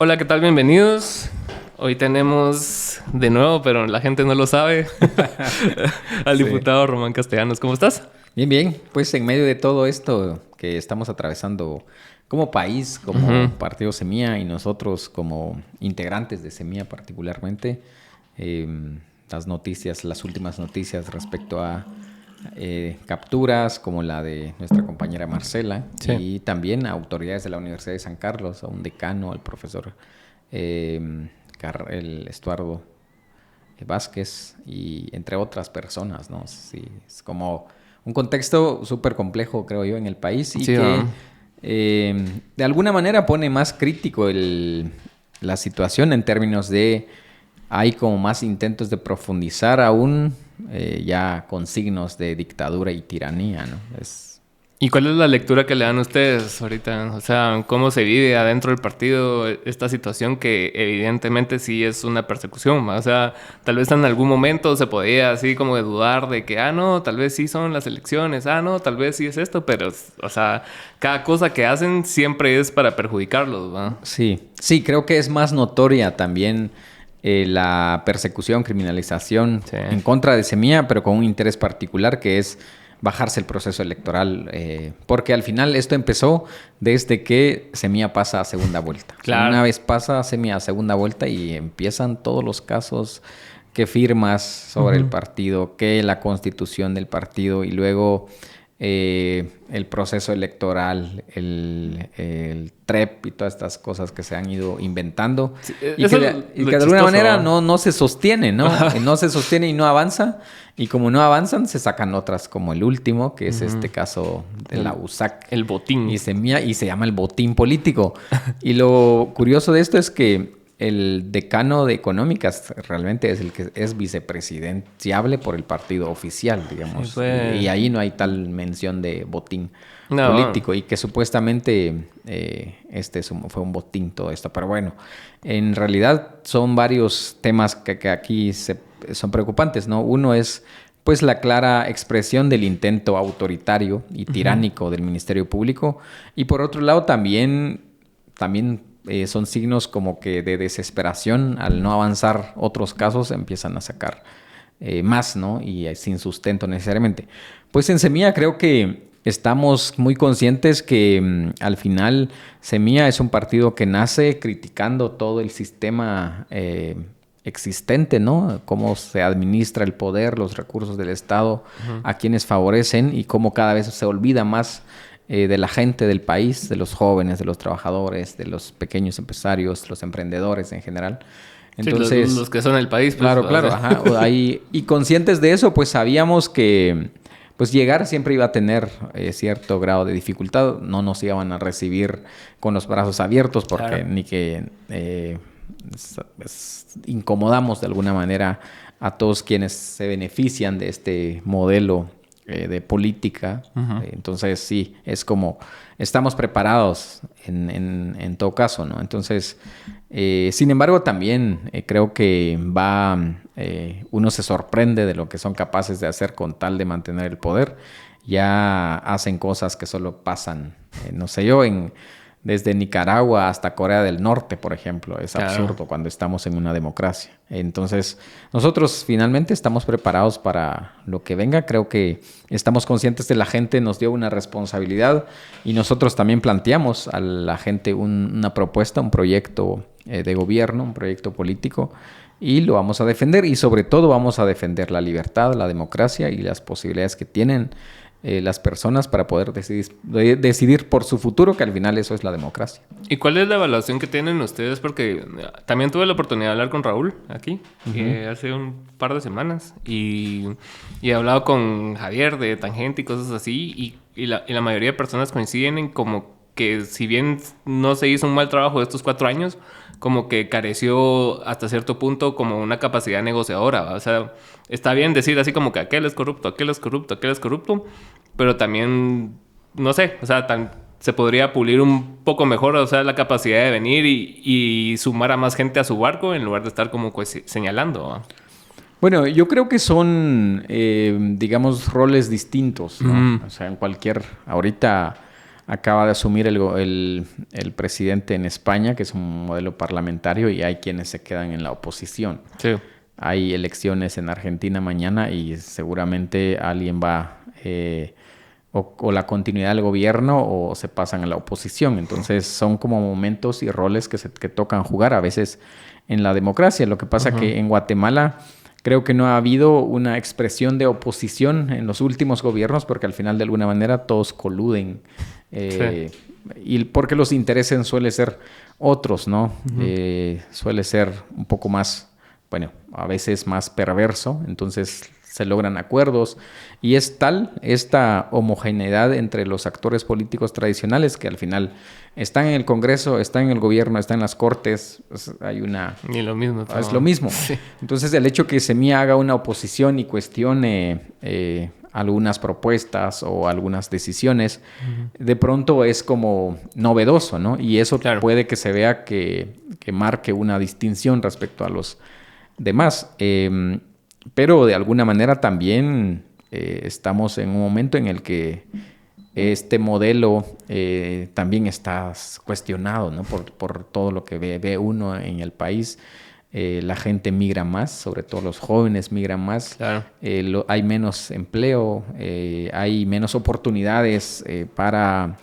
Hola, ¿qué tal? Bienvenidos. Hoy tenemos de nuevo, pero la gente no lo sabe, al diputado Román Castellanos. ¿Cómo estás? Bien, bien. Pues en medio de todo esto que estamos atravesando como país, como partido Semilla y nosotros como integrantes de Semilla particularmente, eh, las últimas noticias respecto a capturas como la de nuestra compañera Marcela y también a autoridades de la Universidad de San Carlos, a un decano, al profesor el Estuardo Vázquez y entre otras personas, ¿no? Sí, es como un contexto súper complejo, creo yo, en el país y que de alguna manera pone más crítico la situación en términos de hay como más intentos de profundizar aún ya con signos de dictadura y tiranía, ¿no? ¿Y cuál es la lectura que le dan ustedes ahorita? O sea, ¿cómo se vive adentro del partido esta situación que evidentemente sí es una persecución? O sea, tal vez en algún momento se podía así como de dudar de que, no, tal vez sí son las elecciones, no, tal vez sí es esto, pero, o sea, cada cosa que hacen siempre es para perjudicarlos, ¿va? Sí, creo que es más notoria también la persecución, criminalización en contra de Semilla, pero con un interés particular que es bajarse el proceso electoral, porque al final esto empezó desde que Semilla pasa a segunda vuelta. Claro. Una vez pasa Semilla a segunda vuelta y empiezan todos los casos que firmas sobre el partido, que la constitución del partido y luego el proceso electoral, el TREP y todas estas cosas que se han ido inventando Sí, y que de alguna manera no se sostiene, ¿no? No se sostiene y no avanza. Y como no avanzan, se sacan otras como el último, que es este caso de la USAC. El botín. Y se llama el botín político. Y lo curioso de esto es que el decano de Económicas realmente es el que es vicepresidenciable por el partido oficial, digamos. Sí, pues. Y ahí no hay tal mención de botín político. Y que supuestamente fue un botín todo esto. Pero bueno, en realidad son varios temas que aquí son preocupantes, ¿no? Uno es pues la clara expresión del intento autoritario y tiránico del Ministerio Público. Y por otro lado también son signos como que de desesperación. Al no avanzar otros casos empiezan a sacar más, ¿no? Y sin sustento necesariamente. Pues en Semilla creo que estamos muy conscientes que al final Semilla es un partido que nace criticando todo el sistema existente, ¿no? Cómo se administra el poder, los recursos del Estado, a quienes favorecen y cómo cada vez se olvida más de la gente del país, de los jóvenes, de los trabajadores, de los pequeños empresarios, los emprendedores en general. Entonces, sí, los que son el país. Pues, claro. Ajá, y conscientes de eso, pues sabíamos que pues llegar siempre iba a tener cierto grado de dificultad. No nos iban a recibir con los brazos abiertos porque ni que incomodamos de alguna manera a todos quienes se benefician de este modelo de política. Entonces sí, es como estamos preparados en todo caso, ¿no? Entonces, sin embargo, también creo que uno se sorprende de lo que son capaces de hacer con tal de mantener el poder. Ya hacen cosas que solo pasan, no sé yo, desde Nicaragua hasta Corea del Norte, por ejemplo. Es absurdo cuando estamos en una democracia. Entonces, nosotros finalmente estamos preparados para lo que venga. Creo que estamos conscientes de la gente nos dio una responsabilidad y nosotros también planteamos a la gente una propuesta, un proyecto de gobierno, un proyecto político y lo vamos a defender y sobre todo vamos a defender la libertad, la democracia y las posibilidades que tienen las personas para poder decidir por su futuro, que al final eso es la democracia. ¿Y cuál es la evaluación que tienen ustedes? Porque también tuve la oportunidad de hablar con Raúl aquí hace un par de semanas y he hablado con Javier de Tangente y cosas así y la mayoría de personas coinciden en como que si bien no se hizo un mal trabajo de estos 4 años, como que careció hasta cierto punto como una capacidad negociadora, ¿va? O sea, está bien decir así como que aquel es corrupto, aquel es corrupto, aquel es corrupto, pero también, no sé, o sea, se podría pulir un poco mejor, o sea, la capacidad de venir y sumar a más gente a su barco en lugar de estar como señalando, ¿va? Bueno, yo creo que son, digamos, roles distintos, ¿no? O sea, ahorita acaba de asumir el presidente en España, que es un modelo parlamentario, y hay quienes se quedan en la oposición. Sí. Hay elecciones en Argentina mañana y seguramente alguien va o la continuidad del gobierno o se pasan a la oposición. Entonces son como momentos y roles que tocan jugar a veces en la democracia. Lo que pasa que en Guatemala creo que no ha habido una expresión de oposición en los últimos gobiernos porque al final de alguna manera todos coluden. Y porque los intereses suelen ser otros, ¿no? Suele ser un poco más, bueno, a veces más perverso. Entonces se logran acuerdos y es tal esta homogeneidad entre los actores políticos tradicionales que al final están en el Congreso, están en el gobierno, están en las Cortes, pues hay una... Y lo mismo. Es lo mismo. Sí. Entonces el hecho que Semilla haga una oposición y cuestione algunas propuestas o algunas decisiones, de pronto es como novedoso, ¿no? Y eso puede que se vea que marque una distinción respecto a los demás. Pero de alguna manera también estamos en un momento en el que este modelo también está cuestionado, ¿no? Por todo lo que ve uno en el país. La gente migra más, sobre todo los jóvenes migran más. Claro. Hay menos empleo, hay menos oportunidades para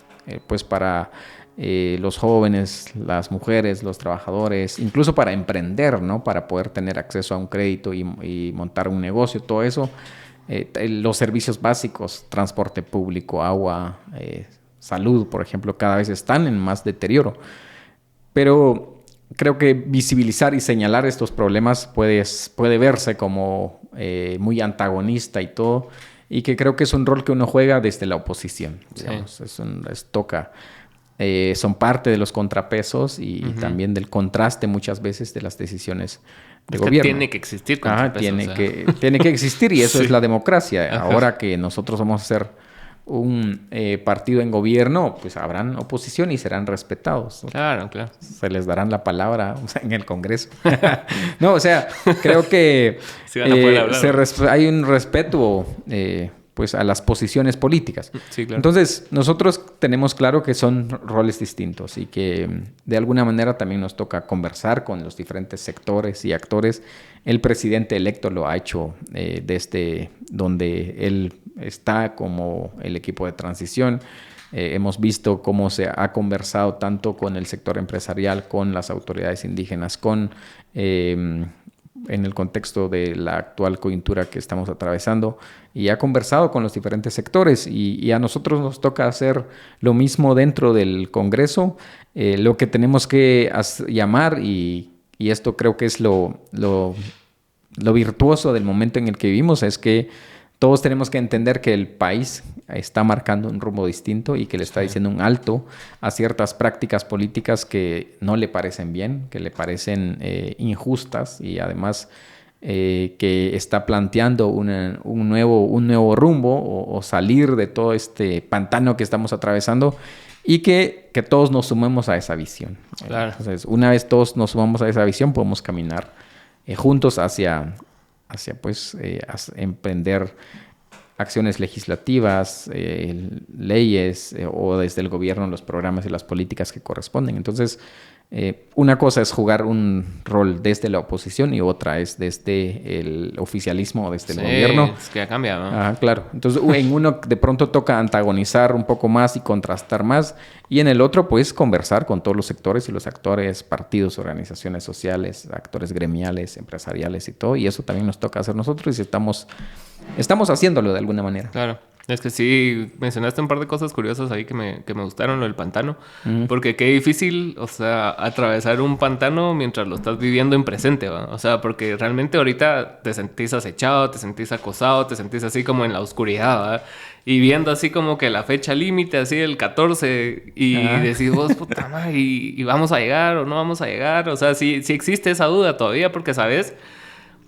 los jóvenes, las mujeres, los trabajadores, incluso para emprender, ¿no? Para poder tener acceso a un crédito y montar un negocio, todo eso. Los servicios básicos, transporte público, agua, salud, por ejemplo, cada vez están en más deterioro. Pero creo que visibilizar y señalar estos problemas puede verse como muy antagonista y todo, y que creo que es un rol que uno juega desde la oposición. Digamos. Son parte de los contrapesos y también del contraste muchas veces de las decisiones de gobierno. Tiene que existir contrapesos. Tiene que existir y eso es la democracia. Ahora que nosotros vamos a ser un partido en gobierno, pues habrán oposición y serán respetados. Claro. Se les darán la palabra en el Congreso. No, o sea, creo que sí van a poder hablar, hay un respeto pues a las posiciones políticas. Sí, claro. Entonces, nosotros tenemos claro que son roles distintos y que de alguna manera también nos toca conversar con los diferentes sectores y actores. El presidente electo lo ha hecho desde donde él está como el equipo de transición. Hemos visto cómo se ha conversado tanto con el sector empresarial, con las autoridades indígenas, en el contexto de la actual coyuntura que estamos atravesando, y ha conversado con los diferentes sectores y a nosotros nos toca hacer lo mismo dentro del Congreso. Lo que tenemos que llamar, y esto creo que es lo virtuoso del momento en el que vivimos, es que todos tenemos que entender que el país está marcando un rumbo distinto y que le está diciendo un alto a ciertas prácticas políticas que no le parecen bien, que le parecen injustas y además que está planteando un nuevo rumbo o salir de todo este pantano que estamos atravesando y que todos nos sumemos a esa visión. Claro. Entonces, una vez todos nos sumamos a esa visión, podemos caminar juntos hacia emprender acciones legislativas, leyes o desde el gobierno los programas y las políticas que corresponden. Entonces, una cosa es jugar un rol desde la oposición y otra es desde el oficialismo o desde el gobierno. Es que ya cambia, ¿no? Claro. Entonces, en uno de pronto toca antagonizar un poco más y contrastar más, y en el otro, pues, conversar con todos los sectores y los actores, partidos, organizaciones sociales, actores gremiales, empresariales y todo, y eso también nos toca hacer nosotros y estamos haciéndolo de alguna manera. Claro. Es que sí, mencionaste un par de cosas curiosas ahí que me gustaron, lo del pantano. Porque qué difícil, o sea, atravesar un pantano mientras lo estás viviendo en presente, ¿va? O sea, porque realmente ahorita te sentís acechado, te sentís acosado, te sentís así como en la oscuridad, ¿va? Y viendo así como que la fecha límite, así el 14, y decís vos, puta madre, ¿y vamos a llegar o no vamos a llegar? O sea, sí existe esa duda todavía porque, ¿sabes?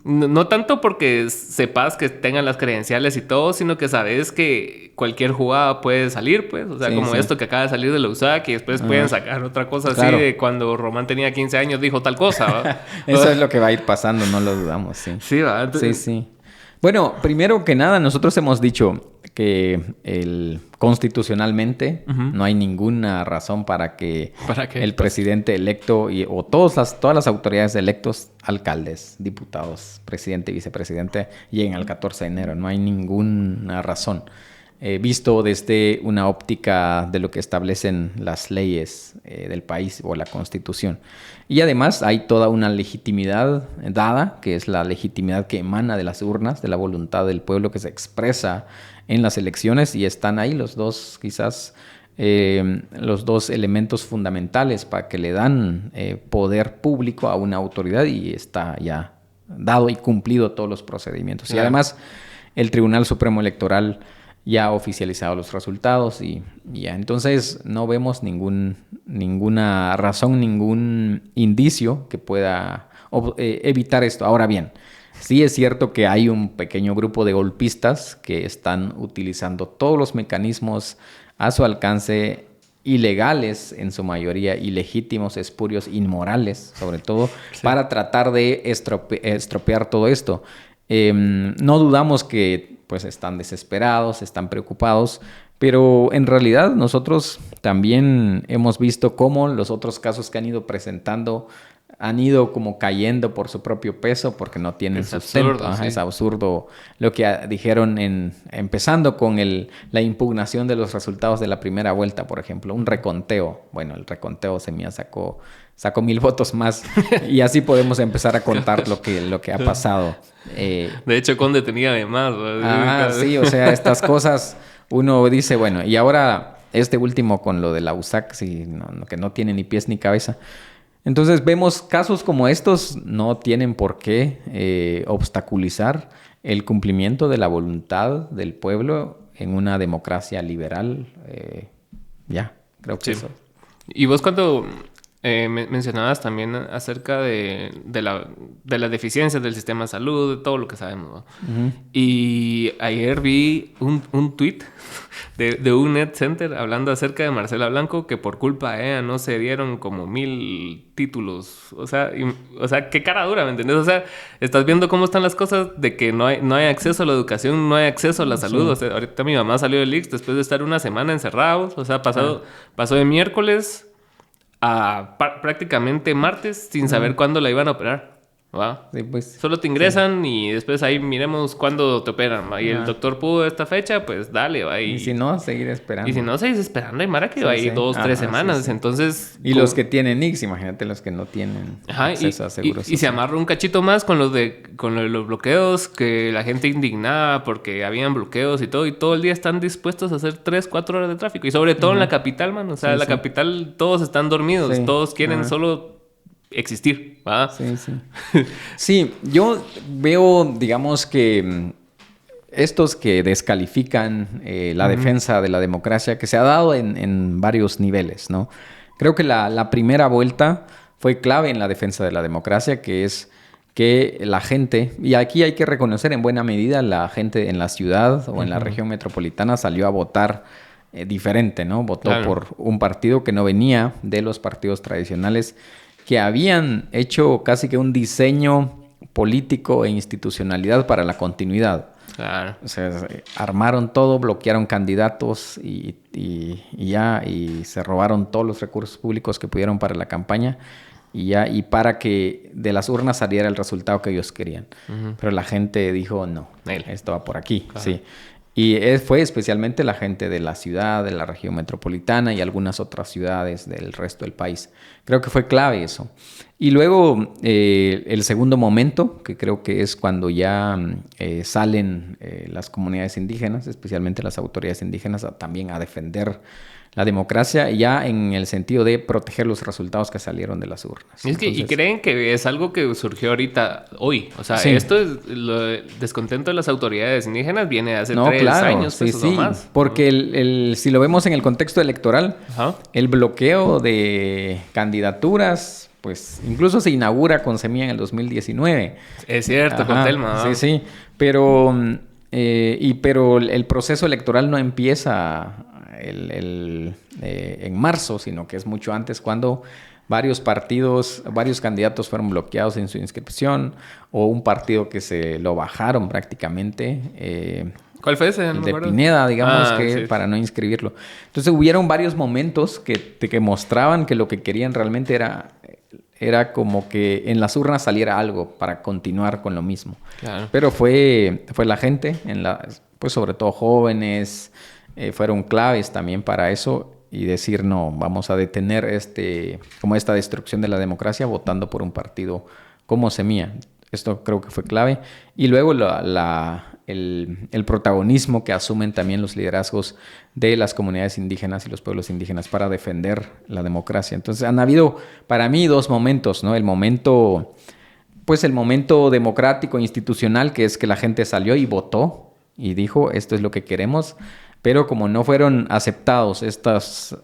No tanto porque sepas que tengan las credenciales y todo, sino que sabes que cualquier jugada puede salir, pues. O sea, esto que acaba de salir de la USAC y después pueden sacar otra cosa así de cuando Román tenía 15 años dijo tal cosa, ¿va? Eso es lo que va a ir pasando, no lo dudamos, sí. Sí, ¿va? Sí. Bueno, primero que nada, nosotros hemos dicho que constitucionalmente no hay ninguna razón para que el presidente electo o todas las autoridades electos, alcaldes, diputados, presidente y vicepresidente, lleguen al 14 de enero. No hay ninguna razón. Visto desde una óptica de lo que establecen las leyes del país o la Constitución. Y además hay toda una legitimidad dada, que es la legitimidad que emana de las urnas, de la voluntad del pueblo que se expresa en las elecciones, y están ahí los dos, quizás, los dos elementos fundamentales para que le dan poder público a una autoridad, y está ya dado y cumplido todos los procedimientos. Claro. Y además el Tribunal Supremo Electoral ya ha oficializado los resultados y ya. Entonces no vemos ninguna razón, ningún indicio que pueda evitar esto. Ahora bien, sí es cierto que hay un pequeño grupo de golpistas que están utilizando todos los mecanismos a su alcance, ilegales en su mayoría, ilegítimos, espurios, inmorales, sobre todo, sí, para tratar de estropear todo esto. No dudamos que pues están desesperados, están preocupados, pero en realidad nosotros también hemos visto cómo los otros casos que han ido presentando han ido como cayendo por su propio peso porque no tienen sustento. Absurdo, sí. Es absurdo lo que dijeron empezando con la impugnación de los resultados de la primera vuelta, por ejemplo, un reconteo. Bueno, el reconteo sacó 1,000 votos más y así podemos empezar a contar lo que ha pasado. De hecho, Conde tenía de más. Sí, o sea, estas cosas uno dice, bueno, y ahora este último con lo de la USAC, sí, que no tiene ni pies ni cabeza. Entonces vemos casos como estos no tienen por qué obstaculizar el cumplimiento de la voluntad del pueblo en una democracia liberal. Creo que sí. Eso. Y vos cuando mencionabas también acerca de las deficiencias del sistema de salud, de todo lo que sabemos, ¿no? Uh-huh. Y ayer vi un tweet de un Net Center hablando acerca de Marcela Blanco, que por culpa de ella no se dieron como 1,000 títulos. O sea, qué cara dura, ¿me entiendes? O sea, estás viendo cómo están las cosas de que no hay acceso a la educación, no hay acceso a la salud. Sí. O sea, ahorita mi mamá salió del IX después de estar una semana encerrados. O sea, pasó de miércoles a prácticamente martes sin saber cuándo la iban a operar. ¿Va? Sí, pues, solo te ingresan y después ahí miremos cuándo te operan, ¿va? Y el doctor pudo esta fecha, pues dale, va. Y si no, seguir esperando. Y si no, seguís esperando. Hay mara que va ahí 2-3 semanas. Sí. Entonces... Y los que tienen IX, imagínate los que no tienen acceso a seguros. Y se amarra un cachito más con lo de los bloqueos, que la gente indignada porque habían bloqueos y todo el día están dispuestos a hacer 3-4 horas de tráfico. Y sobre todo en la capital, man. O sea, la capital todos están dormidos. Sí. Todos quieren solo existir, ¿va? Sí. Sí, yo veo, digamos que estos que descalifican la defensa de la democracia, que se ha dado en varios niveles, ¿no? Creo que la primera vuelta fue clave en la defensa de la democracia, que es que la gente, y aquí hay que reconocer en buena medida, la gente en la ciudad o en la región metropolitana salió a votar diferente, ¿no? Votó por un partido que no venía de los partidos tradicionales, que habían hecho casi que un diseño político e institucionalidad para la continuidad. Claro. O sea, armaron todo, bloquearon candidatos y se robaron todos los recursos públicos que pudieron para la campaña y para que de las urnas saliera el resultado que ellos querían. Uh-huh. Pero la gente dijo, no, esto va por aquí. Claro. Sí. Y fue especialmente la gente de la ciudad, de la región metropolitana y algunas otras ciudades del resto del país. Creo que fue clave eso. Y luego el segundo momento, que creo que es cuando ya salen las comunidades indígenas, especialmente las autoridades indígenas, también a defender la democracia, ya en el sentido de proteger los resultados que salieron de las urnas. Y creen que es algo que surgió ahorita, hoy. O sea, esto es el descontento de las autoridades indígenas viene hace 3 años o más. Porque si lo vemos en el contexto electoral, el bloqueo de candidaturas, pues incluso se inaugura con Semilla en el 2019. Es cierto, con Telma. Sí. Pero el proceso electoral no empieza en marzo, sino que es mucho antes, cuando varios partidos, varios candidatos fueron bloqueados en su inscripción, o un partido que se lo bajaron prácticamente. ¿Cuál fue ese? El de Pineda, digamos, sí, para no inscribirlo. Entonces hubieron varios momentos que mostraban que lo que querían realmente era como que en las urnas saliera algo para continuar con lo mismo. Claro. Pero fue la gente, pues sobre todo jóvenes, fueron claves también para eso, y decir, no, vamos a detener como esta destrucción de la democracia votando por un partido como Semilla. Esto creo que fue clave. Y luego el protagonismo que asumen también los liderazgos de las comunidades indígenas y los pueblos indígenas para defender la democracia. Entonces han habido para mí dos momentos, ¿no? El momento democrático institucional, que es que la gente salió y votó y dijo, esto es lo que queremos, pero como no fueron aceptados estos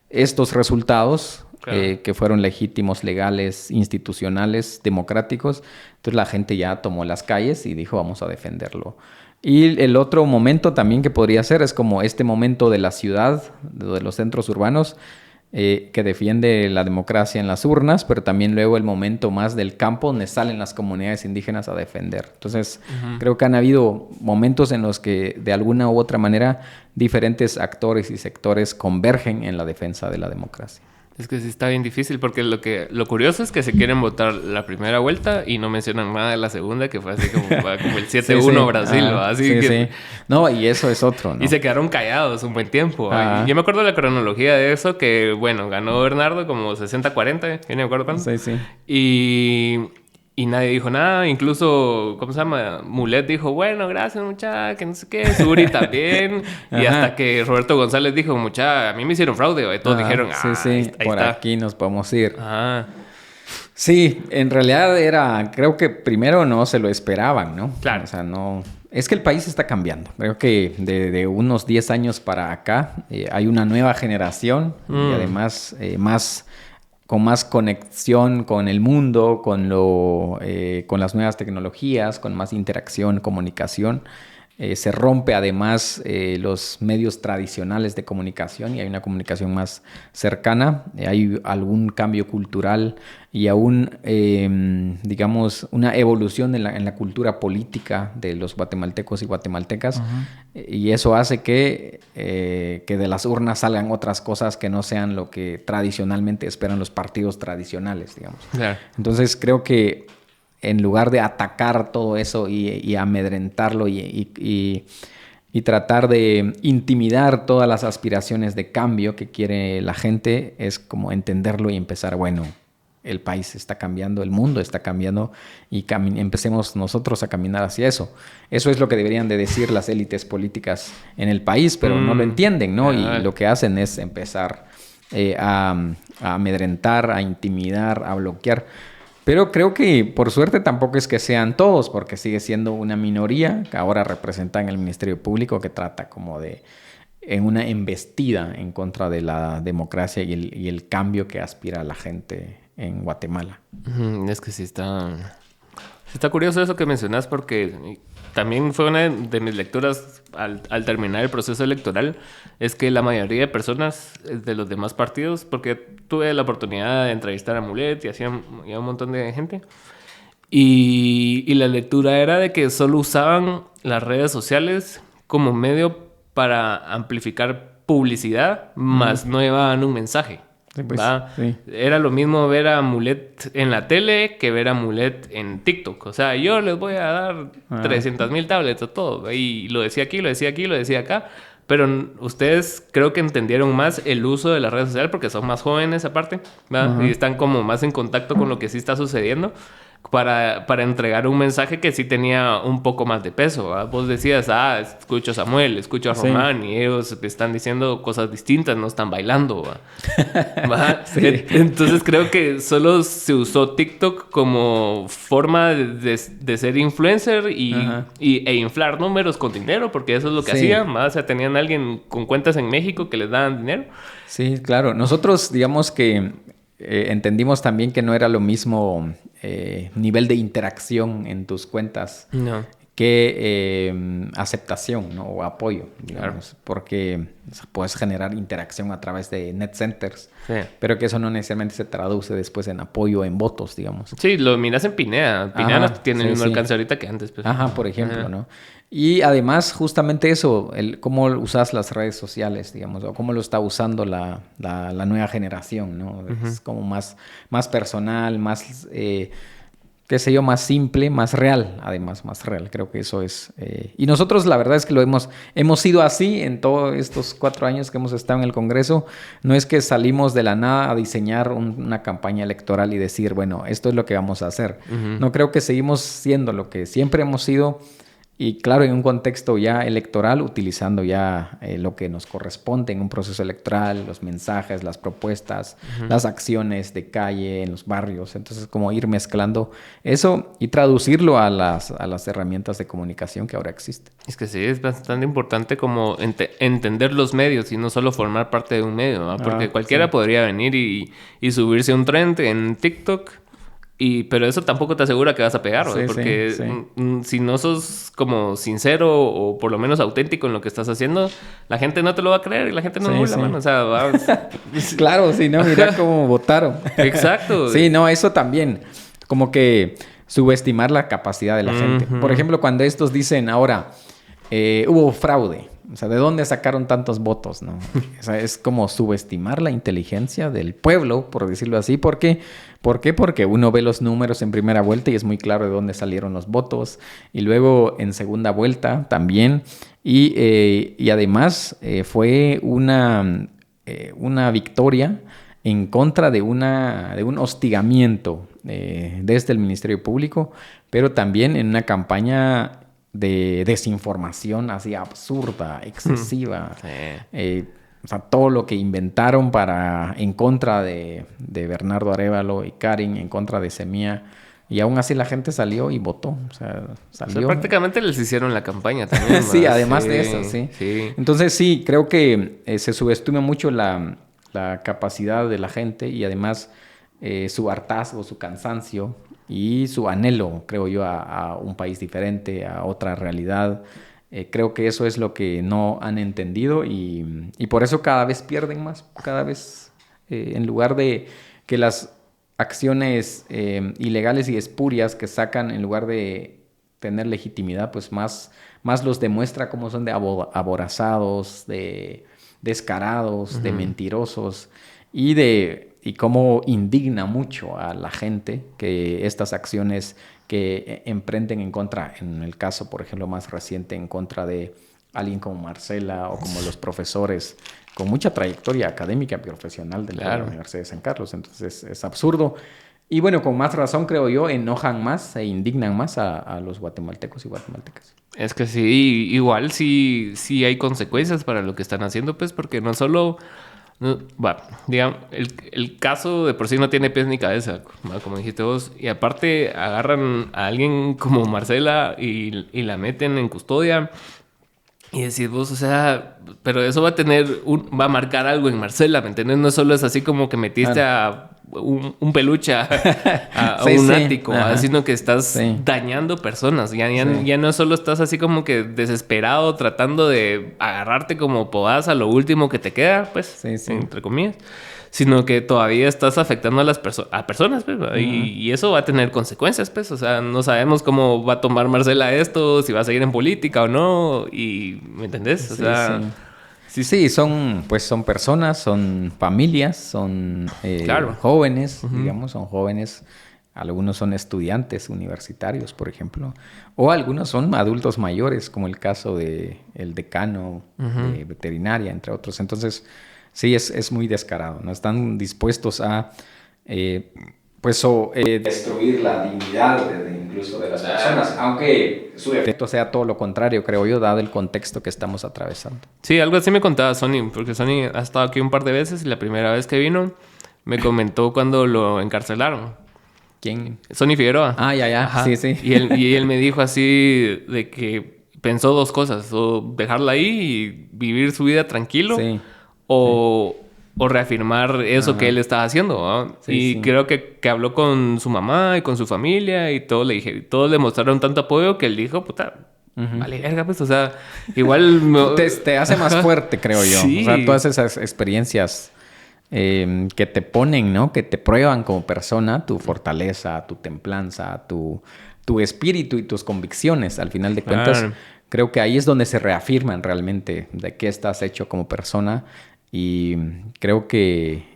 resultados, claro, que fueron legítimos, legales, institucionales, democráticos, entonces la gente ya tomó las calles y dijo, vamos a defenderlo. Y el otro momento también que podría ser es como este momento de la ciudad, de los centros urbanos, que defiende la democracia en las urnas, pero también luego el momento más del campo donde salen las comunidades indígenas a defender. Entonces, creo que han habido momentos en los que de alguna u otra manera diferentes actores y sectores convergen en la defensa de la democracia. Es que sí está bien difícil, porque lo curioso es que se quieren votar la primera vuelta y no mencionan nada de la segunda, que fue así como el 7-1 sí. Brasil. Así sí, que... sí. No, y eso es otro, ¿no? Y se quedaron callados un buen tiempo. Yo me acuerdo de la cronología de eso, que bueno, ganó Bernardo como 60-40, yo no me acuerdo cuánto. Sí, sí. Y nadie dijo nada, incluso, ¿cómo se llama? Mulet dijo, bueno, gracias, muchacha, que no sé qué, Suri también. Y hasta que Roberto González dijo, muchacha, a mí me hicieron fraude, y todos dijeron, sí, ahí por está. Aquí nos podemos ir. Ajá. Sí, en realidad creo que primero no se lo esperaban, ¿no? Claro. O sea, no... Es que el país está cambiando. Creo que de unos 10 años para acá hay una nueva generación y además con más conexión con el mundo, con las nuevas tecnologías, con más interacción, comunicación. Se rompe además los medios tradicionales de comunicación y hay una comunicación más cercana. Hay algún cambio cultural y aún, digamos, una evolución en la cultura política de los guatemaltecos y guatemaltecas. Y eso hace que de las urnas salgan otras cosas que no sean lo que tradicionalmente esperan los partidos tradicionales, digamos. Claro. Entonces creo que en lugar de atacar todo eso y amedrentarlo y tratar de intimidar todas las aspiraciones de cambio que quiere la gente, es como entenderlo y empezar, bueno, el país está cambiando, el mundo está cambiando y empecemos nosotros a caminar hacia eso. Eso es lo que deberían de decir las élites políticas en el país, pero no lo entienden, ¿no? Y lo que hacen es empezar a amedrentar, a intimidar, a bloquear. Pero creo que por suerte tampoco es que sean todos, porque sigue siendo una minoría que ahora representan el Ministerio Público, que trata como en una embestida en contra de la democracia y el cambio que aspira la gente en Guatemala. Es que sí está curioso eso que mencionas, porque también fue una de mis lecturas al terminar el proceso electoral, es que la mayoría de personas de los demás partidos, porque tuve la oportunidad de entrevistar a Mulet y hacía un montón de gente, y la lectura era de que solo usaban las redes sociales como medio para amplificar publicidad, más no llevaban un mensaje. Sí, pues, sí. Era lo mismo ver a Mulet en la tele que ver a Mulet en TikTok. O sea, yo les voy a dar 300,000 tablets a todo. Y lo decía aquí, lo decía aquí, lo decía acá. Pero ustedes creo que entendieron más el uso de las redes sociales porque son más jóvenes aparte, ¿verdad? Y están como más en contacto con lo que sí está sucediendo para entregar un mensaje que sí tenía un poco más de peso, ¿verdad? Vos decías, escucho a Samuel, escucho a Román, y ellos están diciendo cosas distintas, no están bailando, ¿verdad? Sí. Entonces creo que solo se usó TikTok como forma de ser influencer e inflar números con dinero, porque eso es lo que hacían, ¿verdad? O sea, tenían alguien con cuentas en México que les daban dinero. Sí, claro. Nosotros, digamos que entendimos también que no era lo mismo nivel de interacción en tus cuentas que aceptación, ¿no? O apoyo, digamos, porque puedes generar interacción a través de net centers, pero que eso no necesariamente se traduce después en apoyo, en votos, digamos. Sí, lo miras en Pineda. Pineda no tiene el mismo alcance ahorita que antes. Pues. Por ejemplo, ¿no? Y además, justamente eso, cómo usas las redes sociales, digamos, o cómo lo está usando la nueva generación, ¿no? Es como más personal, más... qué sé yo, más simple, más real, además, más real. Creo que eso es... Y nosotros la verdad es que hemos sido así en todos estos 4 años que hemos estado en el Congreso. No es que salimos de la nada a diseñar una campaña electoral y decir, bueno, esto es lo que vamos a hacer. No, creo que seguimos siendo lo que siempre hemos sido. Y claro, en un contexto ya electoral, utilizando ya lo que nos corresponde en un proceso electoral, los mensajes, las propuestas, las acciones de calle en los barrios. Entonces, como ir mezclando eso y traducirlo a las herramientas de comunicación que ahora existen. Es que sí, es bastante importante como entender los medios y no solo formar parte de un medio, ¿no? Porque cualquiera podría venir y subirse a un trend en TikTok. Pero eso tampoco te asegura que vas a pegar, ¿no? Porque si no sos como sincero o por lo menos auténtico en lo que estás haciendo, la gente no te lo va a creer y la gente no la mano. O sea, claro, sí, no, mira cómo votaron. Exacto. Sí, no, eso también. Como que subestimar la capacidad de la gente. Por ejemplo, cuando estos dicen ahora, hubo fraude. O sea, ¿de dónde sacaron tantos votos, no? O sea, es como subestimar la inteligencia del pueblo, por decirlo así. ¿Por qué? Porque uno ve los números en primera vuelta y es muy claro de dónde salieron los votos. Y luego en segunda vuelta también. Y además fue una victoria en contra de un hostigamiento desde el Ministerio Público, pero también en una campaña de desinformación así absurda, excesiva. O sea, todo lo que inventaron en contra de Bernardo Arévalo y Karin, en contra de Semilla. Y aún así la gente salió y votó. O sea, salió. O sea, prácticamente les hicieron la campaña también. Sí, además de eso, sí. Entonces sí, creo que se subestima mucho la capacidad de la gente y además su hartazgo, su cansancio y su anhelo, creo yo, a un país diferente, a otra realidad. Creo que eso es lo que no han entendido y por eso cada vez pierden más. Cada vez, en lugar de que las acciones ilegales y espurias que sacan, en lugar de tener legitimidad, pues más los demuestra cómo son de aborazados, de descarados, de mentirosos y cómo indigna mucho a la gente que estas acciones que emprenden en contra, en el caso, por ejemplo, más reciente, en contra de alguien como Marcela o como los profesores con mucha trayectoria académica y profesional de la Universidad de San Carlos. Entonces es absurdo. Y bueno, con más razón, creo yo, enojan más e indignan más a los guatemaltecos y guatemaltecas. Es que sí, igual sí hay consecuencias para lo que están haciendo, pues, porque no solo... digamos, el caso de por sí no tiene pies ni cabeza, como dijiste vos. Y aparte agarran a alguien como Marcela y la meten en custodia. Y decís vos, o sea, pero eso va a marcar algo en Marcela, ¿me entiendes? No solo es así como que metiste a un peluche a un ático, sino que estás dañando personas. Ya no solo estás así como que desesperado tratando de agarrarte como podás a lo último que te queda, pues, entre comillas, sino que todavía estás afectando a personas, pues, y eso va a tener consecuencias, pues. O sea, no sabemos cómo va a tomar Marcela esto, si va a seguir en política o no, y ¿me entendés? O sea... Sí, son personas, son familias, son jóvenes, digamos, son jóvenes. Algunos son estudiantes universitarios, por ejemplo. O algunos son adultos mayores, como el caso del decano de veterinaria, entre otros. Entonces, sí, es muy descarado, ¿no? Están dispuestos a destruir la dignidad incluso de las personas, aunque su efecto sea todo lo contrario, creo yo, dado el contexto que estamos atravesando. Sí, algo así me contaba Sony, porque Sony ha estado aquí un par de veces y la primera vez que vino me comentó cuando lo encarcelaron. ¿Quién? Sony Figueroa. Ah, ya. Ajá. Sí. Y él me dijo así de que pensó dos cosas, o dejarla ahí y vivir su vida tranquilo, o o reafirmar eso que él estaba haciendo, ¿no? Y creo que habló con su mamá y con su familia y todos le mostraron tanto apoyo que él dijo, puta, vale, verga, pues, o sea, igual... Te hace más fuerte, creo yo. Sí. O sea, todas esas experiencias que te ponen, ¿no? Que te prueban como persona tu fortaleza, tu templanza, tu espíritu y tus convicciones. Al final de cuentas, creo que ahí es donde se reafirman realmente de qué estás hecho como persona. Y creo que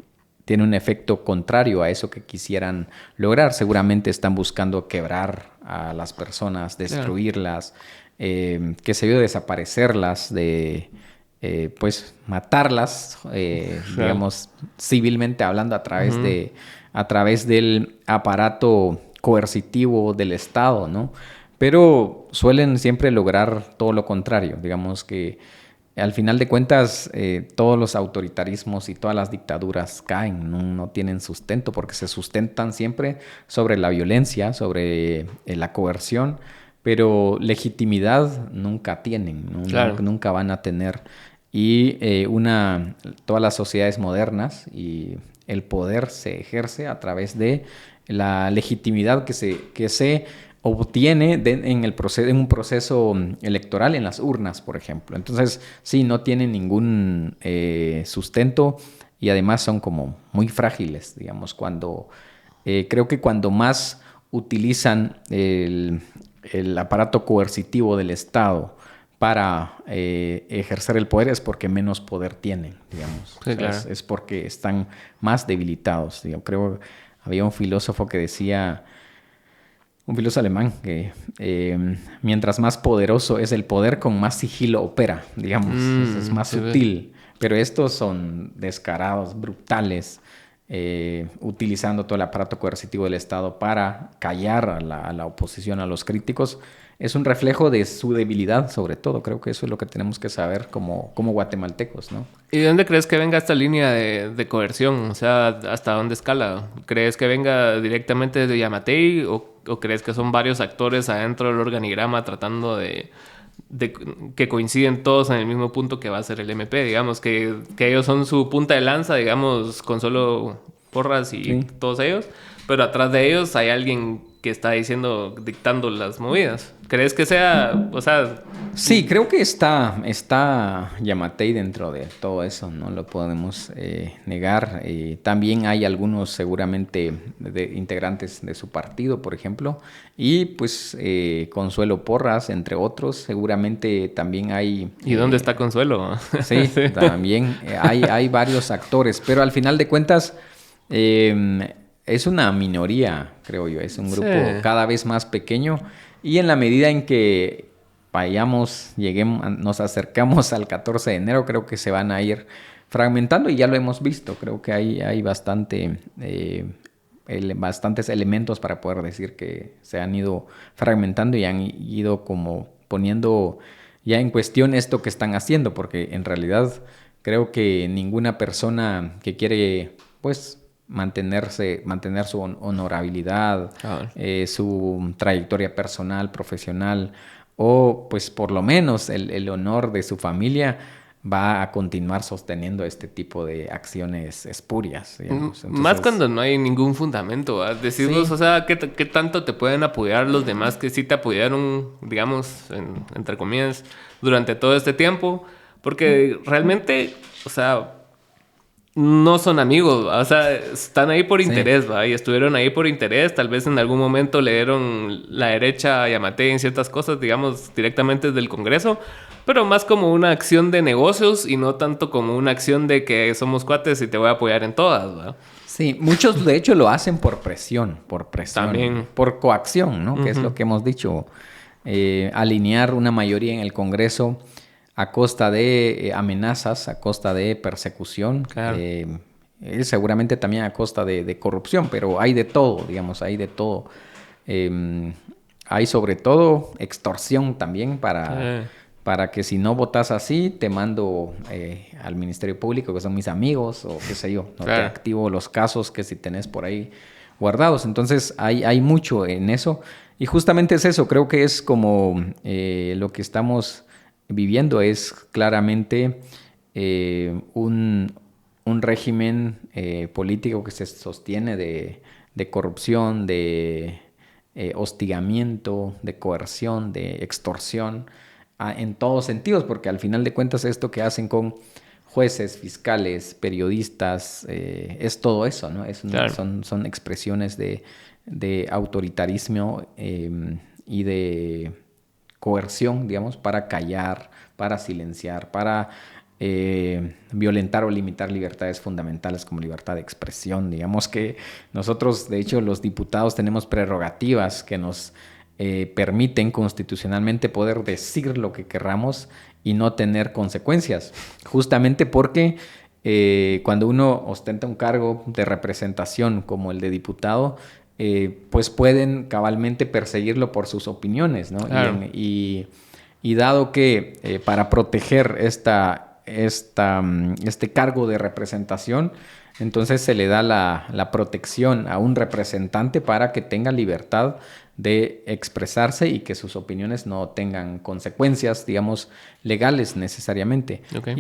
tiene un efecto contrario a eso que quisieran lograr. Seguramente están buscando quebrar a las personas, destruirlas, qué sé yo, desaparecerlas, pues matarlas, digamos, civilmente hablando a través del aparato coercitivo del Estado, ¿no? Pero suelen siempre lograr todo lo contrario. Digamos que al final de cuentas, todos los autoritarismos y todas las dictaduras caen, no tienen sustento porque se sustentan siempre sobre la violencia, sobre la coerción, pero legitimidad nunca tienen, ¿no? Nunca van a tener. Y todas las sociedades modernas y el poder se ejerce a través de la legitimidad que se obtiene en un proceso electoral en las urnas, por ejemplo. Entonces, sí, no tienen ningún sustento y además son como muy frágiles, digamos, creo que cuando más utilizan el aparato coercitivo del Estado para ejercer el poder es porque menos poder tienen, digamos. Sí, claro. Es porque están más debilitados. Yo creo que había un filósofo que decía, un filósofo alemán, que mientras más poderoso es el poder, con más sigilo opera, digamos. Es más sutil. Pero estos son descarados, brutales, utilizando todo el aparato coercitivo del Estado para callar a la oposición, a los críticos. Es un reflejo de su debilidad, sobre todo. Creo que eso es lo que tenemos que saber como guatemaltecos, ¿no? ¿Y de dónde crees que venga esta línea de coerción? O sea, ¿hasta dónde escala? ¿Crees que venga directamente de Yamatei o crees que son varios actores adentro del organigrama tratando de que coinciden todos en el mismo punto que va a ser el MP? Digamos, que ellos son su punta de lanza, digamos, Consuelo Porras y todos ellos, pero atrás de ellos hay alguien que está dictando las movidas. ¿Crees que sea, o sea... Sí, creo que está Yamatei dentro de todo eso, no lo podemos negar. También hay algunos seguramente integrantes de su partido, por ejemplo, y pues Consuelo Porras, entre otros, seguramente también hay... ¿Y dónde está Consuelo? Sí, también hay varios actores, pero al final de cuentas... es una minoría, creo yo. Es un grupo cada vez más pequeño. Y en la medida en que nos acercamos al 14 de enero, creo que se van a ir fragmentando. Y ya lo hemos visto. Creo que hay bastantes elementos para poder decir que se han ido fragmentando y han ido como poniendo ya en cuestión esto que están haciendo. Porque en realidad creo que ninguna persona que quiere, pues... mantener su honorabilidad, su trayectoria personal, profesional, o pues por lo menos el honor de su familia, va a continuar sosteniendo este tipo de acciones espurias, digamos. Entonces, más cuando no hay ningún fundamento, ¿verdad? Decirlos, o sea, ¿qué tanto te pueden apoyar los demás que sí te apoyaron, digamos, entre comillas, durante todo este tiempo? Porque realmente, o sea... no son amigos, o sea, están ahí por interés, ¿va? Y estuvieron ahí por interés. Tal vez en algún momento le dieron la derecha a Yamatei en ciertas cosas, digamos, directamente desde el Congreso, pero más como una acción de negocios y no tanto como una acción de que somos cuates y te voy a apoyar en todas, ¿va? Sí, muchos de hecho lo hacen por presión, También. por coacción, ¿no? Que es lo que hemos dicho. Alinear una mayoría en el Congreso a costa de amenazas, a costa de persecución, claro. Seguramente también a costa de corrupción, pero hay de todo, digamos, hay de todo. Hay sobre todo extorsión también para que si no votas así, te mando al Ministerio Público, que son mis amigos, o qué sé yo, ¿no? Te activo los casos que si tenés por ahí guardados. Entonces hay mucho en eso, y justamente es eso, creo que es como lo que estamos viviendo es claramente un un régimen político que se sostiene de corrupción, de hostigamiento, de coerción, de extorsión, en todos sentidos, porque al final de cuentas esto que hacen con jueces, fiscales, periodistas, es todo eso, ¿no? Claro. Son expresiones de autoritarismo y de coerción, digamos, para callar, para silenciar, para violentar o limitar libertades fundamentales como libertad de expresión. Digamos que nosotros, de hecho, los diputados tenemos prerrogativas que nos permiten constitucionalmente poder decir lo que querramos y no tener consecuencias, justamente porque cuando uno ostenta un cargo de representación como el de diputado, pues pueden cabalmente perseguirlo por sus opiniones, ¿no? Claro. Y dado que para proteger este cargo de representación, entonces se le da la protección a un representante para que tenga libertad de expresarse y que sus opiniones no tengan consecuencias, digamos, legales necesariamente. Okay.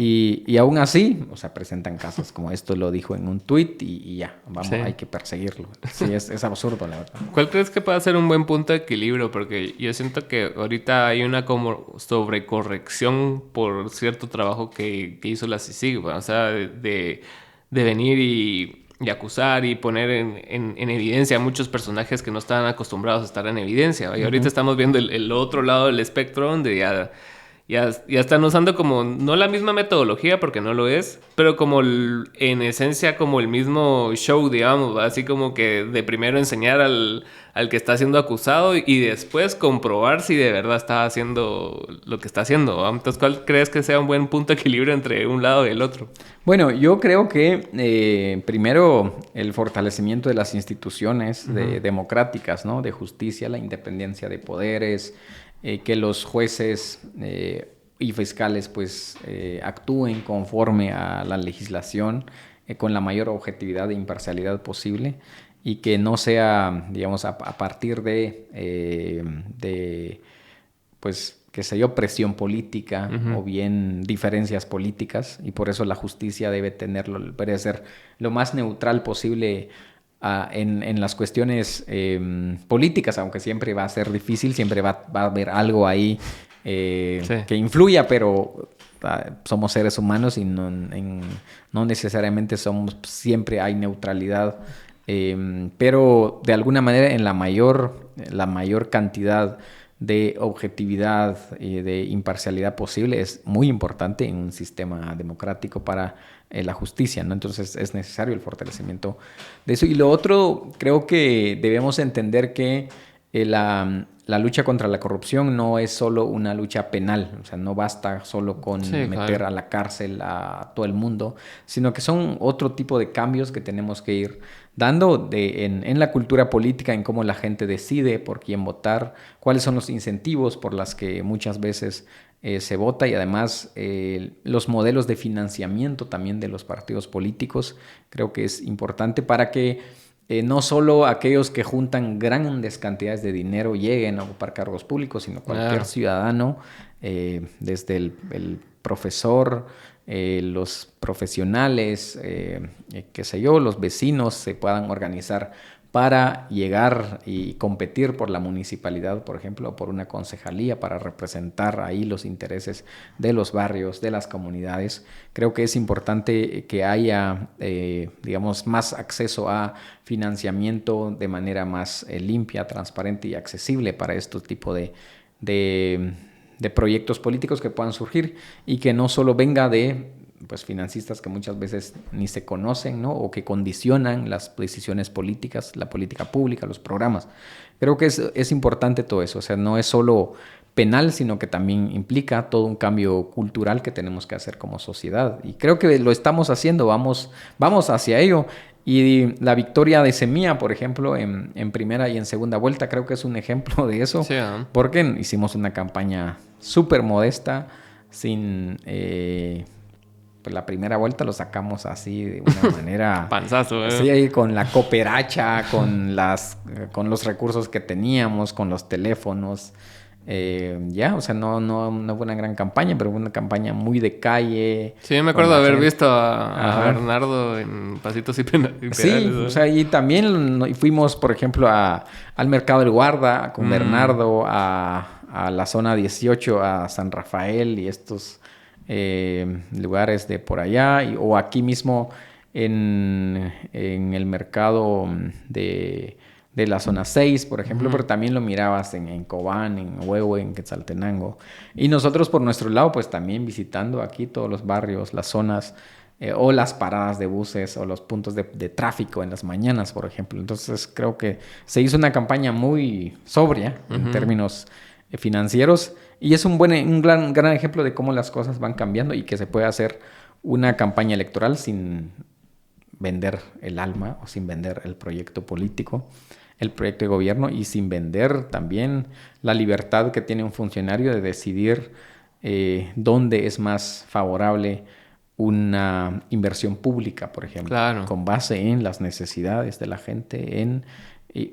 Y aún así, o sea, presentan casos como esto lo dijo en un tuit y ya, vamos, hay que perseguirlo. Sí, es absurdo, la verdad. ¿Cuál crees que puede ser un buen punto de equilibrio? Porque yo siento que ahorita hay una como sobrecorrección por cierto trabajo que hizo la CICIG, o sea, de venir y acusar y poner en evidencia a muchos personajes que no estaban acostumbrados a estar en evidencia. Y ahorita estamos viendo el otro lado del espectro donde ya están usando como, no la misma metodología porque no lo es, pero como en esencia como el mismo show, digamos, ¿va? Así como que de primero enseñar al que está siendo acusado y después comprobar si de verdad está haciendo lo que está haciendo, ¿va? Entonces, ¿cuál crees que sea un buen punto de equilibrio entre un lado y el otro? Bueno, yo creo que primero el fortalecimiento de las instituciones democráticas, ¿no? De justicia, la independencia de poderes, que los jueces y fiscales pues actúen conforme a la legislación con la mayor objetividad e imparcialidad posible y que no sea, digamos, a partir de pues, qué sé yo, presión política o bien diferencias políticas, y por eso la justicia debe ser lo más neutral posible en las cuestiones políticas, aunque siempre va a ser difícil, siempre va a haber algo ahí que influya, pero somos seres humanos y no necesariamente siempre hay neutralidad, pero de alguna manera en la mayor cantidad de objetividad y de imparcialidad posible es muy importante en un sistema democrático para la justicia, ¿no? Entonces es necesario el fortalecimiento de eso. Y lo otro, creo que debemos entender que la lucha contra la corrupción no es solo una lucha penal, o sea, no basta solo con meter a la cárcel a todo el mundo, sino que son otro tipo de cambios que tenemos que ir dando en la cultura política, en cómo la gente decide por quién votar, cuáles son los incentivos por los que muchas veces se vota, y además los modelos de financiamiento también de los partidos políticos. Creo que es importante para que no solo aquellos que juntan grandes cantidades de dinero lleguen a ocupar cargos públicos, sino cualquier ciudadano, desde el profesor, los profesionales, qué sé yo, los vecinos se puedan organizar para llegar y competir por la municipalidad, por ejemplo, o por una concejalía, para representar ahí los intereses de los barrios, de las comunidades. Creo que es importante que haya, digamos, más acceso a financiamiento de manera más limpia, transparente y accesible para este tipo de proyectos políticos que puedan surgir, y que no solo venga de pues financistas que muchas veces ni se conocen, ¿no? O que condicionan las decisiones políticas, la política pública, los programas. Creo que es importante todo eso, o sea, no es solo penal, sino que también implica todo un cambio cultural que tenemos que hacer como sociedad. Y creo que lo estamos haciendo, vamos hacia ello. Y la victoria de Semilla, por ejemplo, en primera y en segunda vuelta, creo que es un ejemplo de eso, porque hicimos una campaña súper modesta, sin... pues la primera vuelta lo sacamos así de una manera... Panzazo, Sí, ahí con la cooperacha, con los recursos que teníamos, con los teléfonos. O sea, no fue una gran campaña, pero fue una campaña muy de calle. Sí, me acuerdo de haber visto a Bernardo en Pasitos y Pedales. Sí, o sea, y también fuimos, por ejemplo, al Mercado del Guarda con Bernardo, a la zona 18, a San Rafael y estos lugares de por allá, o aquí mismo en el mercado de la zona 6, por ejemplo, pero también lo mirabas en Cobán, en Huehue, en Quetzaltenango. Y nosotros por nuestro lado, pues también visitando aquí todos los barrios, las zonas, o las paradas de buses, o los puntos de tráfico en las mañanas, por ejemplo. Entonces creo que se hizo una campaña muy sobria en términos financieros, y es un gran ejemplo de cómo las cosas van cambiando y que se puede hacer una campaña electoral sin vender el alma o sin vender el proyecto político, el proyecto de gobierno, y sin vender también la libertad que tiene un funcionario de decidir dónde es más favorable una inversión pública, por ejemplo, con base en las necesidades de la gente,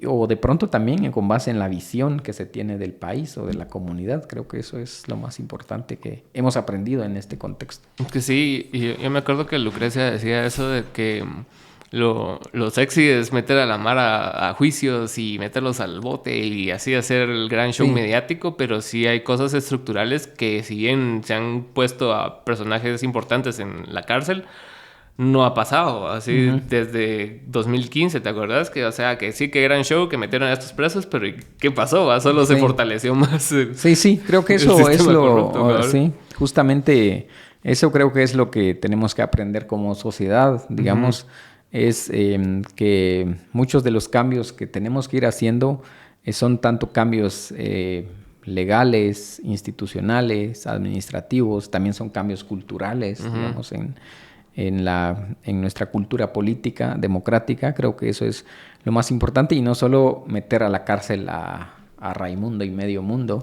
o de pronto también con base en la visión que se tiene del país o de la comunidad. Creo que eso es lo más importante que hemos aprendido en este contexto. Que sí, y yo me acuerdo que Lucrecia decía eso de que lo sexy es meter a la mar a juicios y meterlos al bote y así hacer el gran show mediático, pero sí hay cosas estructurales que, si bien se han puesto a personajes importantes en la cárcel, no ha pasado así desde 2015, ¿te acuerdas? Que, o sea, que sí, que gran show, que metieron a estos presos, pero ¿qué pasó? Solo se fortaleció más. Sí, creo que eso es sí, justamente eso creo que es lo que tenemos que aprender como sociedad, digamos, es que muchos de los cambios que tenemos que ir haciendo son tanto cambios legales, institucionales, administrativos, también son cambios culturales, digamos, en nuestra cultura política, democrática. Creo que eso es lo más importante, y no solo meter a la cárcel a Raimundo y medio mundo,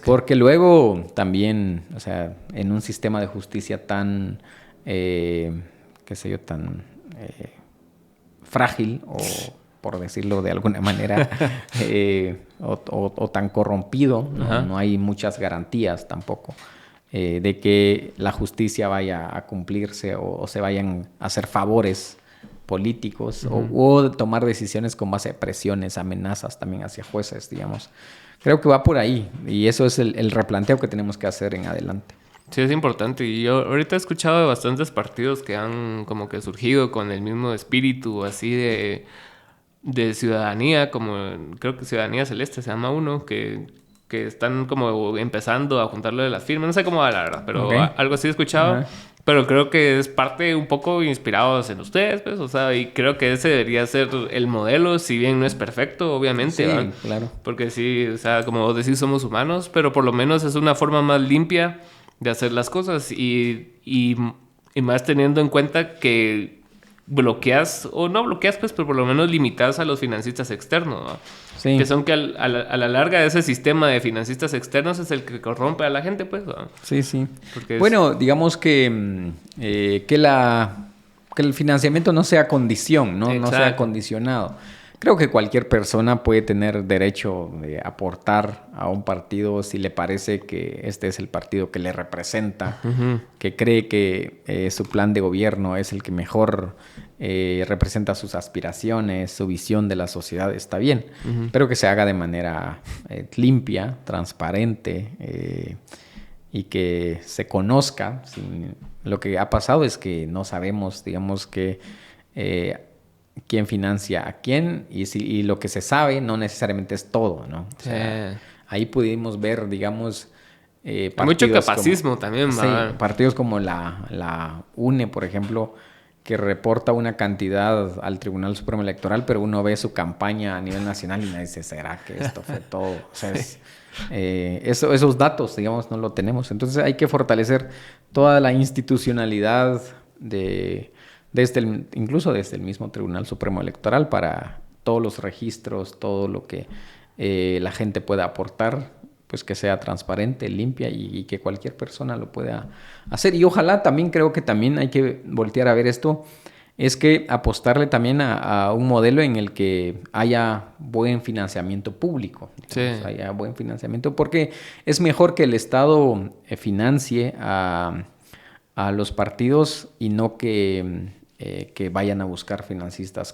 porque luego también, o sea, en un sistema de justicia tan, tan frágil, o por decirlo de alguna manera, o tan corrompido, no hay muchas garantías tampoco de que la justicia vaya a cumplirse, o se vayan a hacer favores políticos, o tomar decisiones con base a presiones, amenazas también hacia jueces, digamos. Creo que va por ahí, y eso es el replanteo que tenemos que hacer en adelante. Sí, es importante. Y yo ahorita he escuchado de bastantes partidos que han como que surgido con el mismo espíritu así de ciudadanía, como creo que Ciudadanía Celeste se llama uno, que están como empezando a juntarlo de las firmas. No sé cómo va la verdad, pero algo así he escuchado. Pero creo que es parte un poco inspirados en ustedes, pues. O sea, y creo que ese debería ser el modelo, si bien no es perfecto, obviamente. Sí, claro. Porque sí, o sea, como vos decís, somos humanos, pero por lo menos es una forma más limpia de hacer las cosas, y más teniendo en cuenta que bloqueas, o no bloqueas, pues, pero por lo menos limitas a los financistas externos, ¿no? Sí. Que son que a la larga ese sistema de financistas externos es el que corrompe a la gente, pues, ¿no? Sí. Bueno, digamos que el financiamiento no sea condición, ¿no? No sea condicionado. Creo que cualquier persona puede tener derecho de aportar a un partido si le parece que este es el partido que le representa, que cree que su plan de gobierno es el que mejor representa sus aspiraciones, su visión de la sociedad. Está bien, pero que se haga de manera limpia, transparente, y que se conozca. Lo que ha pasado es que no sabemos, digamos, que quién financia a quién, y lo que se sabe no necesariamente es todo, ¿no? O sea, ahí pudimos ver, digamos, mucho capacismo también, partidos como la UNE, por ejemplo, que reporta una cantidad al Tribunal Supremo Electoral, pero uno ve su campaña a nivel nacional y me dice, ¿será que esto fue todo? O sea, esos datos, digamos, no lo tenemos. Entonces hay que fortalecer toda la institucionalidad incluso desde el mismo Tribunal Supremo Electoral, para todos los registros, todo lo que la gente pueda aportar, pues que sea transparente, limpia, y que cualquier persona lo pueda hacer. Y ojalá también, creo que también hay que voltear a ver esto es que apostarle también a un modelo en el que haya buen financiamiento público. Digamos, Sí. haya buen financiamiento, porque es mejor que el Estado financie a los partidos y no que vayan a buscar financistas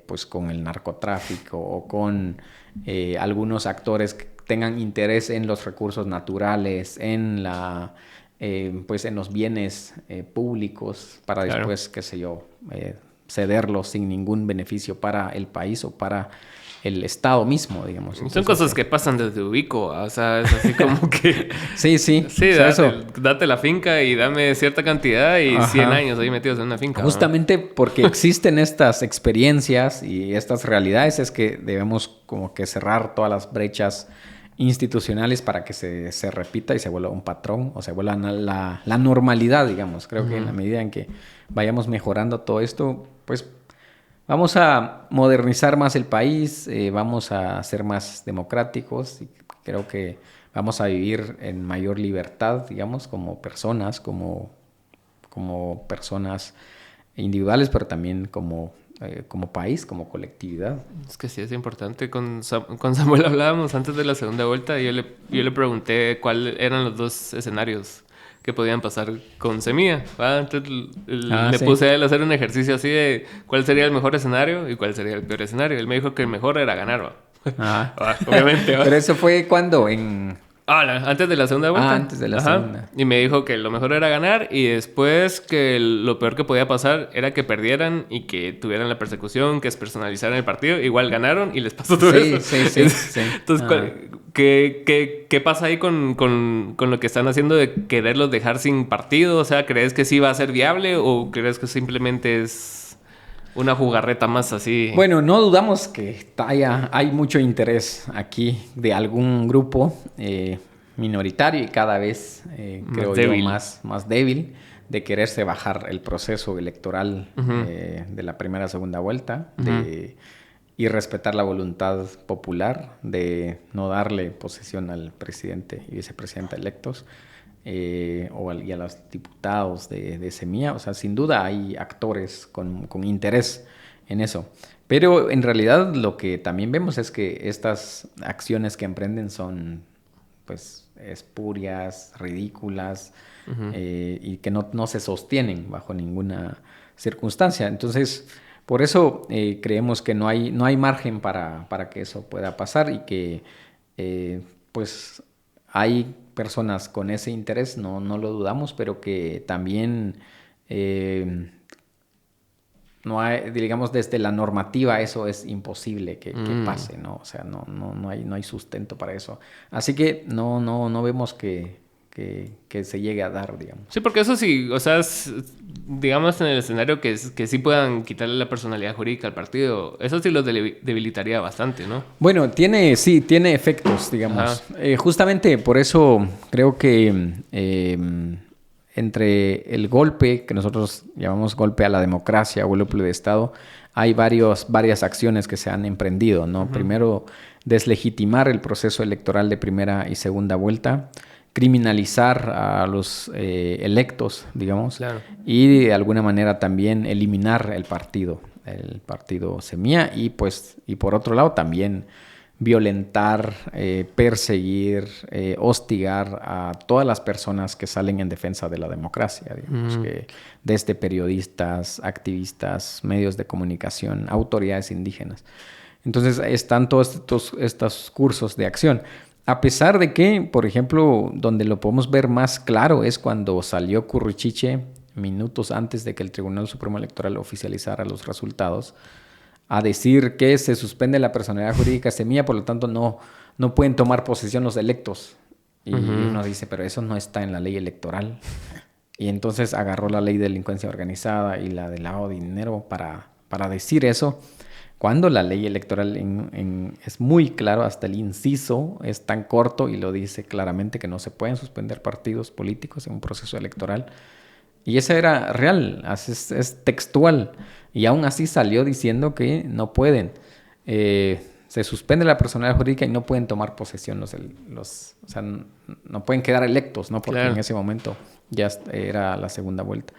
pues con el narcotráfico o con algunos actores que tengan interés en los recursos naturales, pues en los bienes públicos para Claro. después, qué sé yo, cederlos sin ningún beneficio para el país o para el Estado mismo, digamos. Son Entonces, cosas que pasan desde ubico, o sea, es así como que... sí, Sí, o sea, eso. date la finca y dame cierta cantidad y 100 Ajá. años ahí metidos en una finca. ¿No? Justamente porque existen estas experiencias y estas realidades es que debemos como que cerrar todas las brechas institucionales para que se repita y se vuelva un patrón o se vuelva la normalidad, digamos. Creo que en la medida en que vayamos mejorando todo esto, pues vamos a modernizar más el país, vamos a ser más democráticos y creo que vamos a vivir en mayor libertad, digamos, como personas, como personas individuales, pero también como país, como colectividad. Es que sí, es importante. Con Samuel hablábamos antes de la segunda vuelta y yo le pregunté cuáles eran los dos escenarios que podían pasar con Semilla. ¿Va? Entonces le Sí. puse a él a hacer un ejercicio así de cuál sería el mejor escenario y cuál sería el peor escenario. Él me dijo que el mejor era ganar, ¿va? Ah. Va, obviamente, ¿va? Pero eso fue cuando Antes de la segunda vuelta. antes de la Ajá. segunda. Y me dijo que lo mejor era ganar y después que lo peor que podía pasar era que perdieran y que tuvieran la persecución, que despersonalizaran el partido. Igual ganaron y les pasó todo Sí, eso. sí. Entonces, ¿qué pasa ahí con lo que están haciendo de quererlos dejar sin partido? O sea, ¿crees que sí va a ser viable o crees que simplemente es una jugarreta más así? Bueno, no dudamos que hay mucho interés aquí de algún grupo minoritario y cada vez, creo yo, débil. más débil de quererse bajar el proceso electoral de la primera segunda vuelta y respetar la voluntad popular de no darle posesión al presidente y vicepresidente electos y a los diputados de Semilla. O sea, sin duda hay actores con interés en eso. Pero en realidad lo que también vemos es que estas acciones que emprenden son pues espurias, ridículas y que no se sostienen bajo ninguna circunstancia. Entonces, por eso creemos que no hay margen para que eso pueda pasar y que pues hay personas con ese interés, no lo dudamos, pero que también no hay, digamos, desde la normativa eso es imposible que pase, ¿no? O sea, no hay sustento para eso. Así que no vemos que se llegue a dar, digamos. Sí, porque eso sí, o sea, digamos en el escenario que sí puedan quitarle la personalidad jurídica al partido, eso sí los debilitaría bastante, ¿no? Bueno, tiene efectos, digamos. Justamente por eso creo que entre el golpe, que nosotros llamamos golpe a la democracia o golpe de Estado, hay varias acciones que se han emprendido, ¿no? Primero, deslegitimar el proceso electoral de primera y segunda vuelta, criminalizar a los electos, digamos, Claro. y de alguna manera también eliminar el partido Semilla y por otro lado también violentar, perseguir, hostigar a todas las personas que salen en defensa de la democracia, digamos, que desde periodistas, activistas, medios de comunicación, autoridades indígenas. Entonces están todos estos cursos de acción. A pesar de que, por ejemplo, donde lo podemos ver más claro es cuando salió Curruchiche, minutos antes de que el Tribunal Supremo Electoral oficializara los resultados, a decir que se suspende la personalidad jurídica de Semilla, por lo tanto no pueden tomar posesión los electos. Y uno dice, pero eso no está en la ley electoral. Y entonces agarró la ley de delincuencia organizada y la de lavado de dinero para decir eso, cuando la ley electoral es muy claro, hasta el inciso es tan corto y lo dice claramente que no se pueden suspender partidos políticos en un proceso electoral. Y eso era real, es textual. Y aún así salió diciendo que no pueden. Se suspende la personalidad jurídica y no pueden tomar posesión o sea, no pueden quedar electos, ¿no? Porque en ese momento ya era la segunda vuelta.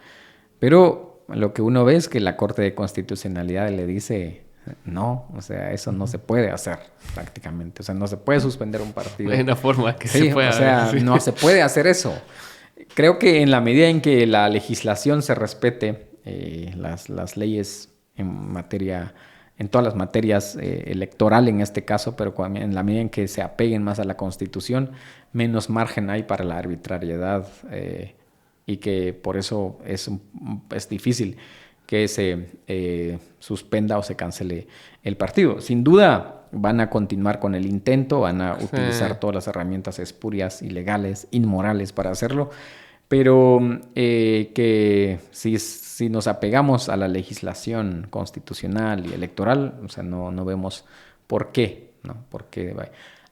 Pero lo que uno ve es que la Corte de Constitucionalidad le dice, no, o sea, eso no se puede hacer prácticamente. O sea, no se puede suspender un partido. Hay una forma que Sí, se pueda. o sea, Sí. no se puede hacer eso. Creo que en la medida en que la legislación se respete, las leyes en materia, en todas las materias, electoral en este caso, pero en la medida en que se apeguen más a la Constitución, menos margen hay para la arbitrariedad, y que por eso es difícil que se suspenda o se cancele el partido. Sin duda van a continuar con el intento, van a utilizar todas las herramientas espurias, ilegales, inmorales para hacerlo, pero que si nos apegamos a la legislación constitucional y electoral, o sea, no vemos por qué, ¿no? ¿Por qué?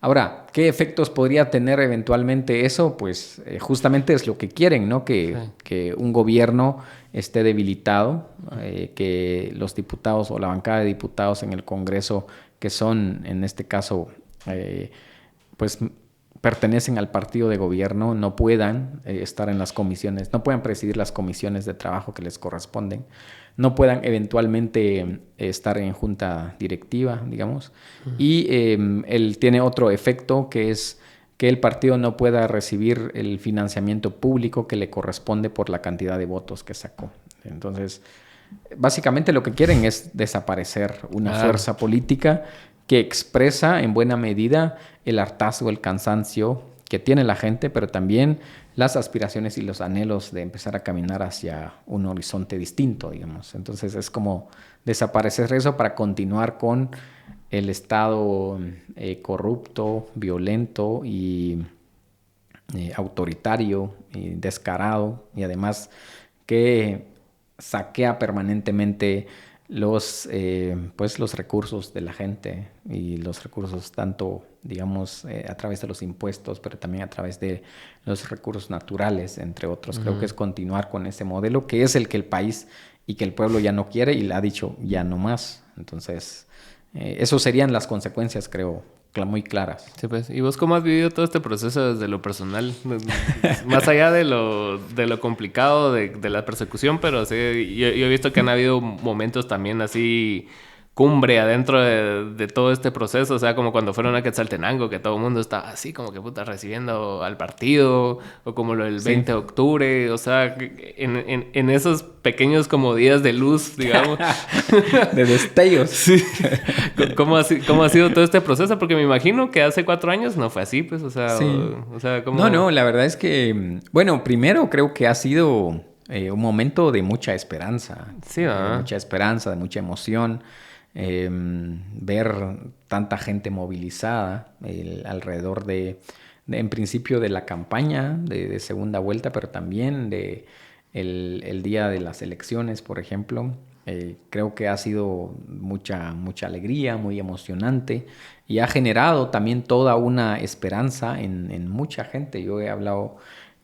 Ahora, ¿qué efectos podría tener eventualmente eso? Pues justamente es lo que quieren, ¿no? Que un gobierno esté debilitado, que los diputados o la bancada de diputados en el Congreso, que son en este caso, pues pertenecen al partido de gobierno, no puedan estar en las comisiones, no puedan presidir las comisiones de trabajo que les corresponden, no puedan eventualmente estar en junta directiva, digamos. Y él tiene otro efecto, que es que el partido no pueda recibir el financiamiento público que le corresponde por la cantidad de votos que sacó. Entonces, básicamente lo que quieren es desaparecer una fuerza política que expresa en buena medida el hartazgo, el cansancio que tiene la gente, pero también las aspiraciones y los anhelos de empezar a caminar hacia un horizonte distinto, digamos. Entonces es como desaparecer eso para continuar con el Estado corrupto, violento y autoritario y descarado, y además que saquea permanentemente los recursos de la gente, y los recursos tanto, digamos, a través de los impuestos, pero también a través de los recursos naturales, entre otros. Creo que es continuar con ese modelo, que es el que el país y que el pueblo ya no quiere, y le ha dicho ya no más. Entonces, eso serían las consecuencias, creo, muy claras. Sí, pues. ¿Y vos cómo has vivido todo este proceso desde lo personal? Más allá de lo complicado de la persecución, pero sí, yo he visto que han habido momentos también así cumbre adentro de todo este proceso. O sea, como cuando fueron a Quetzaltenango, que todo el mundo estaba así como que puta recibiendo al partido, o como lo del 20 de octubre. O sea, en esos pequeños como días de luz, digamos. De destellos. Sí. ¿Cómo ha sido todo este proceso? Porque me imagino que hace 4 años no fue así, pues, o sea... Sí. O sea, ¿cómo? No, la verdad es que, bueno, primero creo que ha sido un momento de mucha esperanza. Sí, de mucha esperanza, de mucha emoción. Ver tanta gente movilizada alrededor en principio de la campaña de segunda vuelta, pero también de el día de las elecciones, por ejemplo. Creo que ha sido mucha alegría, muy emocionante, y ha generado también toda una esperanza en mucha gente. Yo he hablado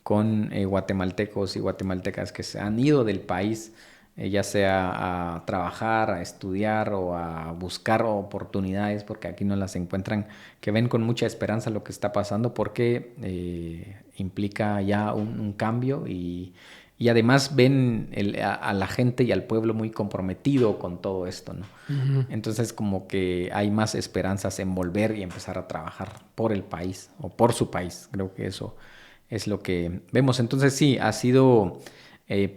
con guatemaltecos y guatemaltecas que se han ido del país, ya sea a trabajar, a estudiar o a buscar oportunidades, porque aquí no las encuentran, que ven con mucha esperanza lo que está pasando, porque implica ya un cambio, y además ven a la gente y al pueblo muy comprometido con todo esto, ¿no? Uh-huh. Entonces como que hay más esperanzas en volver y empezar a trabajar por el país o por su país. Creo que eso es lo que vemos. Entonces sí, ha sido...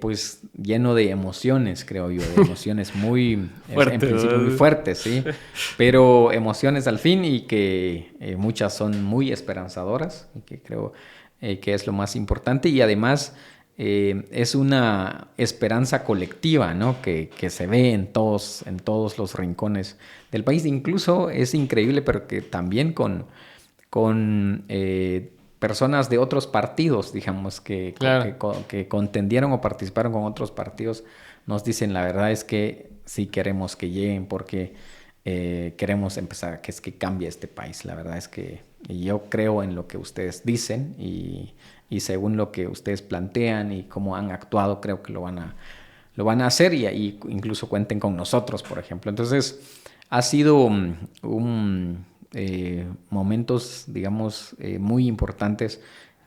pues lleno de emociones, creo yo, de emociones muy, en principio muy fuertes, ¿sí? Pero emociones al fin, y que muchas son muy esperanzadoras, y que creo que es lo más importante, y además es una esperanza colectiva, ¿no? Que se ve en todos los rincones del país. Incluso es increíble, pero que también con personas de otros partidos, digamos, claro, que contendieron o participaron con otros partidos, nos dicen: la verdad es que sí queremos que lleguen, porque queremos empezar, que cambie este país. La verdad es que yo creo en lo que ustedes dicen, y según lo que ustedes plantean y cómo han actuado, creo que lo van a hacer, y incluso cuenten con nosotros, por ejemplo. Entonces, ha sido momentos, digamos, muy importantes,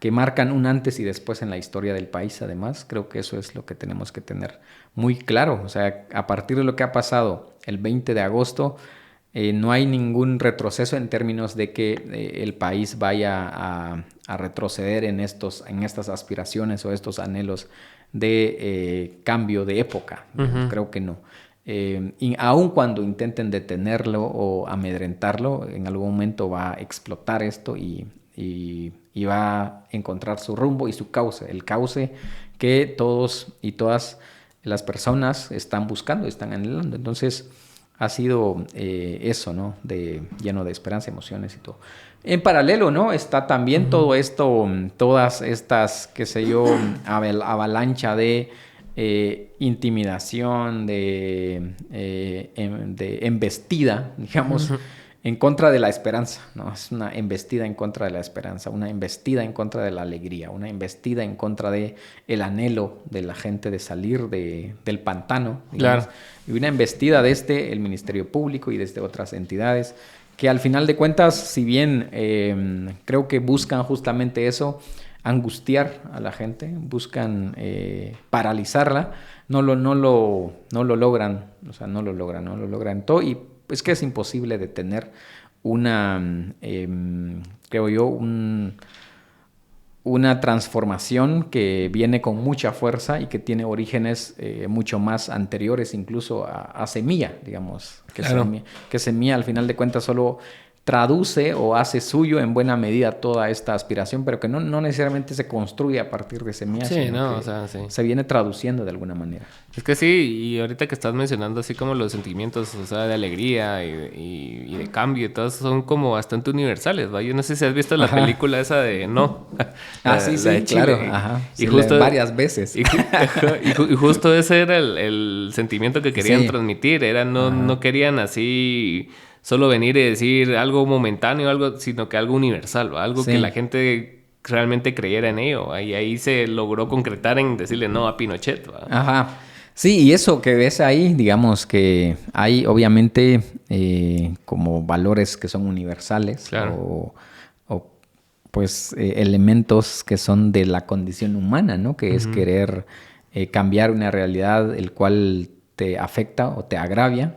que marcan un antes y después en la historia del país. Además, creo que eso es lo que tenemos que tener muy claro. O sea, a partir de lo que ha pasado el 20 de agosto, no hay ningún retroceso en términos de que el país vaya a retroceder en estas aspiraciones o estos anhelos de cambio de época. Uh-huh. Creo que no. Y aun cuando intenten detenerlo o amedrentarlo, en algún momento va a explotar esto y va a encontrar su rumbo y su cauce, el cauce que todos y todas las personas están buscando, están anhelando. Entonces ha sido eso, ¿no? Lleno de esperanza, emociones y todo. En paralelo, ¿no? Está también todo esto, todas estas, qué sé yo, avalancha de intimidación, de embestida, digamos, en contra de la esperanza, ¿no? Es una embestida en contra de la esperanza, una embestida en contra de la alegría, una embestida en contra de el anhelo de la gente de salir del pantano, digamos. Claro. Y una embestida desde el Ministerio Público y desde otras entidades que al final de cuentas, si bien creo que buscan justamente eso, angustiar a la gente, buscan paralizarla, no lo logran, o sea, no lo logran todo, y es que es imposible detener creo yo, una transformación que viene con mucha fuerza y que tiene orígenes mucho más anteriores incluso a Semilla, digamos, claro. que Semilla al final de cuentas solo traduce o hace suyo en buena medida toda esta aspiración, pero que no necesariamente se construye a partir de Semilla, sí, sino se viene traduciendo de alguna manera. Es que sí, y ahorita que estás mencionando así como los sentimientos, o sea, de alegría y de cambio y todos son como bastante universales, ¿va? Yo no sé si has visto la película esa de No. Sí, claro. Ajá. Y justo varias veces. Y justo ese era el sentimiento que querían transmitir, no querían así solo venir y decir algo momentáneo, sino que algo universal, ¿va? Algo que la gente realmente creyera en ello, ¿va? Y ahí se logró concretar en decirle no a Pinochet, ¿va? Ajá. Sí, y eso que ves ahí, digamos que hay obviamente como valores que son universales, claro. o pues elementos que son de la condición humana, ¿no? Que es querer cambiar una realidad el cual te afecta o te agravia.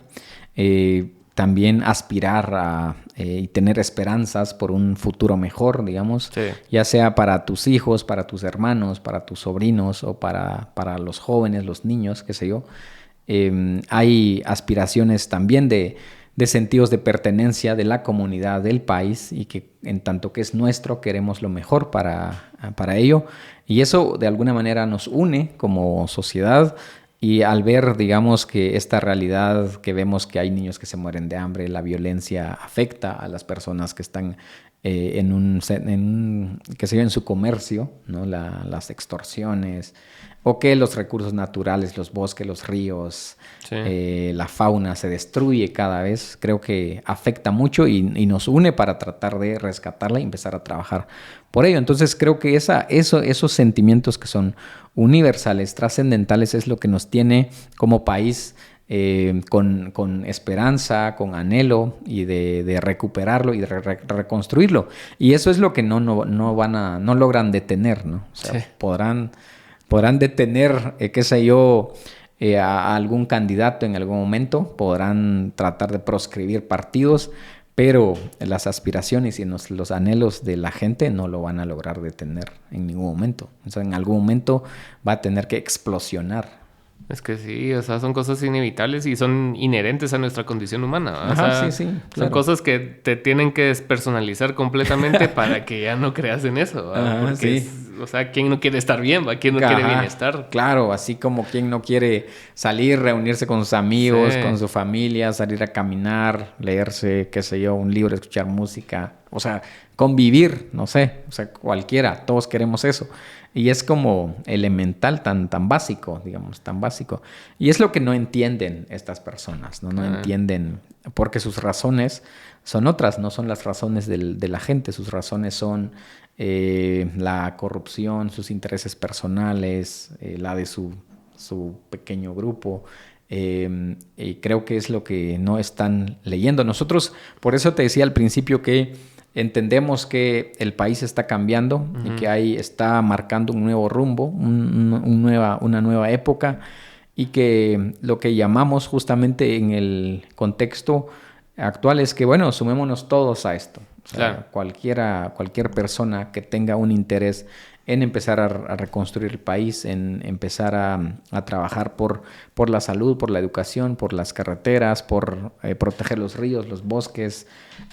También aspirar y tener esperanzas por un futuro mejor, digamos, ya sea para tus hijos, para tus hermanos, para tus sobrinos o para los jóvenes, los niños, qué sé yo. Hay aspiraciones también de sentidos de pertenencia de la comunidad, del país, y que en tanto que es nuestro queremos lo mejor para ello. Y eso de alguna manera nos une como sociedad. Y al ver, digamos, que esta realidad que vemos que hay niños que se mueren de hambre, la violencia afecta a las personas que están en su comercio, ¿no? Las extorsiones, o que los recursos naturales, los bosques, los ríos, la fauna se destruye cada vez, creo que afecta mucho y nos une para tratar de rescatarla y empezar a trabajar por ello. Entonces creo que esos sentimientos que son universales, trascendentales, es lo que nos tiene como país con esperanza, con anhelo y de recuperarlo y de reconstruirlo. Y eso es lo que no logran detener, ¿no? O sea, podrán detener, qué sé yo, a algún candidato en algún momento, podrán tratar de proscribir partidos, pero las aspiraciones y los anhelos de la gente no lo van a lograr detener en ningún momento. O sea, en algún momento va a tener que explosionar. Es que sí, o sea, son cosas inevitables y son inherentes a nuestra condición humana, ¿verdad? Ajá, sí, claro. Son cosas que te tienen que despersonalizar completamente para que ya no creas en eso, ¿verdad? Ajá, porque o sea, ¿quién no quiere estar bien, ¿va? ¿Quién no quiere bienestar? Claro, así como quien no quiere salir, reunirse con sus amigos, con su familia, salir a caminar, leerse, qué sé yo, un libro, escuchar música, o sea, convivir, no sé, o sea, cualquiera, todos queremos eso. Y es como elemental, tan básico, digamos, tan básico. Y es lo que no entienden estas personas, ¿no? No entienden, porque sus razones son otras, no son las razones de la gente. Sus razones son la corrupción, sus intereses personales, la de su pequeño grupo. Y creo que es lo que no están leyendo. Nosotros, por eso te decía al principio que entendemos que el país está cambiando y que está marcando un nuevo rumbo, una nueva época, y que lo que llamamos justamente en el contexto actual es que, bueno, sumémonos todos a esto. O sea, cualquier persona que tenga un interés en empezar a reconstruir el país, en empezar a trabajar por la salud, por la educación, por las carreteras, por proteger los ríos, los bosques,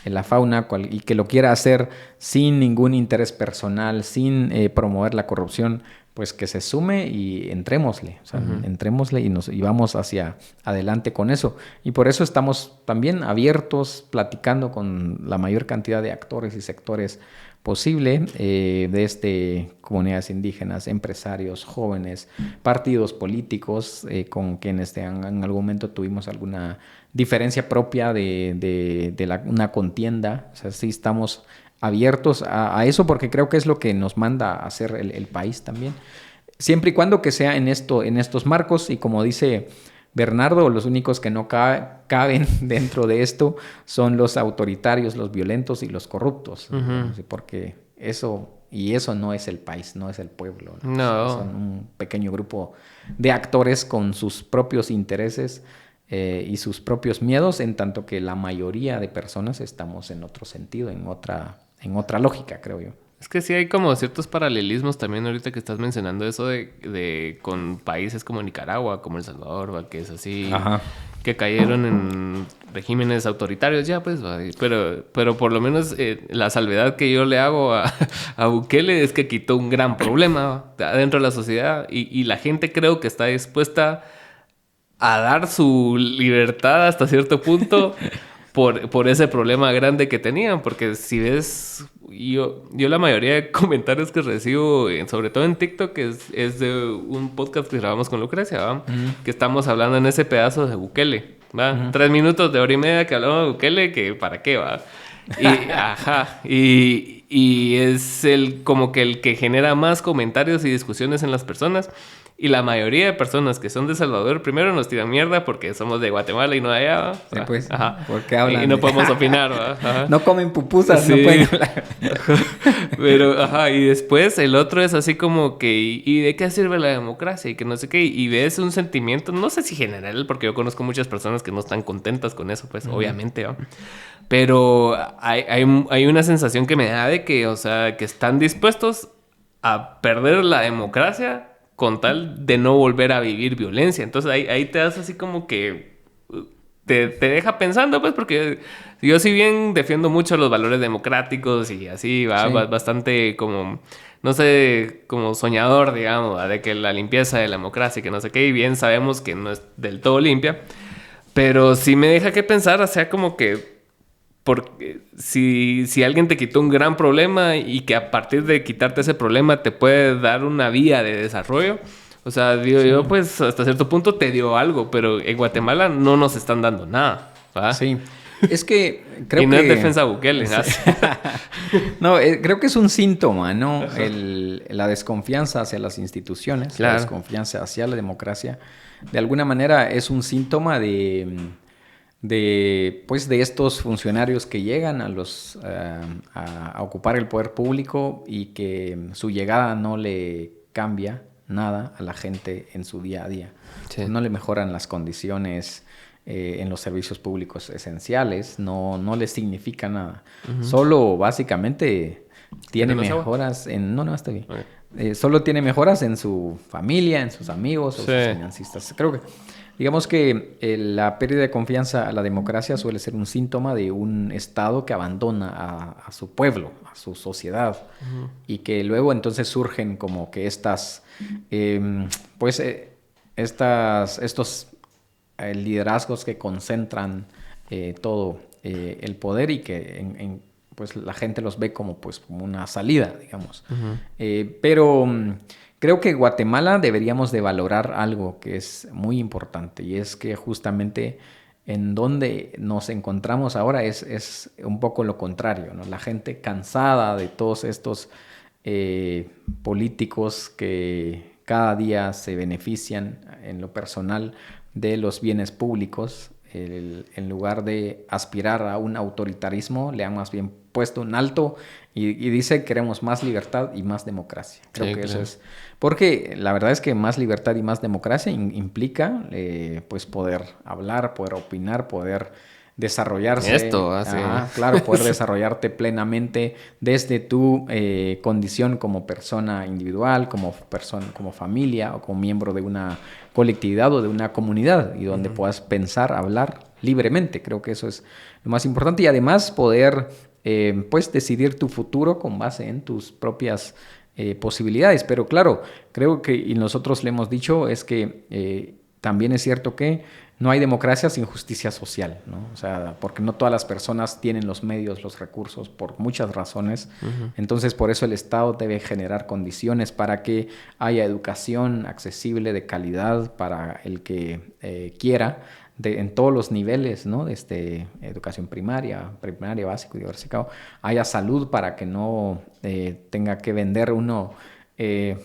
la fauna, y que lo quiera hacer sin ningún interés personal, sin promover la corrupción, pues que se sume y entrémosle, o sea, entrémosle y vamos hacia adelante con eso. Y por eso estamos también abiertos, platicando con la mayor cantidad de actores y sectores posible, desde comunidades indígenas, empresarios, jóvenes, partidos políticos, con quienes en algún momento tuvimos alguna diferencia propia de una contienda. O sea, sí estamos abiertos a eso, porque creo que es lo que nos manda a hacer el país también. Siempre y cuando que sea en estos marcos, y como dice Bernardo, los únicos que no caben dentro de esto son los autoritarios, los violentos y los corruptos. Porque eso no es el país, no es el pueblo. No. Son un pequeño grupo de actores con sus propios intereses y sus propios miedos, en tanto que la mayoría de personas estamos en otro sentido, en otra lógica, creo yo. Es que sí hay como ciertos paralelismos también ahorita que estás mencionando eso de con países como Nicaragua, como El Salvador, que es así, que cayeron en regímenes autoritarios ya, pues, pero por lo menos la salvedad que yo le hago a Bukele es que quitó un gran problema dentro de la sociedad, y la gente creo que está dispuesta a dar su libertad hasta cierto punto por ese problema grande que tenían. Porque si ves, yo la mayoría de comentarios que recibo, sobre todo en TikTok, es de un podcast que grabamos con Lucrecia, ¿va? Que estamos hablando en ese pedazo de Bukele, ¿va? 3 minutos de hora y media que hablamos de Bukele, que para qué, ¿va? Y es como que el que genera más comentarios y discusiones en las personas. Y la mayoría de personas que son de Salvador primero nos tiran mierda porque somos de Guatemala y no de allá, ¿va? Sí, pues, porque hablan y no podemos opinar, ¿va? No comen pupusas, sí. No pueden hablar. Pero, y después el otro es así como que, ¿y de qué sirve la democracia? Y que no sé qué, y ves un sentimiento, no sé si general, porque yo conozco muchas personas que no están contentas con eso, pues, obviamente, ¿va? Pero hay una sensación que me da de que, o sea, que están dispuestos a perder la democracia con tal de no volver a vivir violencia. Entonces ahí te das así como que te deja pensando, pues, porque yo si bien defiendo mucho los valores democráticos y así, va bastante como, no sé, como soñador, digamos, ¿va? De que la limpieza de la democracia y que no sé qué, y bien sabemos que no es del todo limpia, pero sí me deja que pensar, o sea, como que porque si alguien te quitó un gran problema y que a partir de quitarte ese problema te puede dar una vía de desarrollo, o sea, digo yo, pues hasta cierto punto te dio algo, pero en Guatemala no nos están dando nada, ¿va? Sí. Es que creo y no que... es defensa Bukele, ¿sí? No, creo que es un síntoma, ¿no? La desconfianza hacia las instituciones, la desconfianza hacia la democracia, de alguna manera es un síntoma de estos funcionarios que llegan a ocupar el poder público y que su llegada no le cambia nada a la gente en su día a día. Sí. No le mejoran las condiciones en los servicios públicos esenciales, no les significa nada. Solo básicamente tiene mejoras en... No, está bien. Okay. Solo tiene mejoras en su familia, en sus amigos, o sus financistas. Creo que... Digamos que la pérdida de confianza a la democracia suele ser un síntoma de un Estado que abandona a su pueblo, a su sociedad, y que luego entonces surgen como que estos liderazgos que concentran todo el poder y que pues la gente los ve como una salida, digamos. Pero... creo que Guatemala deberíamos de valorar algo que es muy importante, y es que justamente en donde nos encontramos ahora es un poco lo contrario, ¿no? La gente cansada de todos estos políticos que cada día se benefician en lo personal de los bienes públicos, en lugar de aspirar a un autoritarismo, le han más bien puesto un alto y dice queremos más libertad y más democracia. Creo que eso es. Porque la verdad es que más libertad y más democracia implica pues poder hablar, poder opinar, poder desarrollarse. Esto hace. Claro, poder desarrollarte plenamente desde tu condición como persona individual, como persona, como familia o como miembro de una colectividad o de una comunidad y donde puedas pensar, hablar libremente. Creo que eso es lo más importante y además poder pues decidir tu futuro con base en tus propias posibilidades. Pero claro, creo que y nosotros le hemos dicho es que también es cierto que no hay democracia sin justicia social, ¿no? O sea, porque no todas las personas tienen los medios, los recursos, por muchas razones. Entonces, por eso el Estado debe generar condiciones para que haya educación accesible, de calidad, para el que quiera, en todos los niveles, ¿no? Educación primaria, básico y diversificado. Haya salud para que no tenga que vender uno,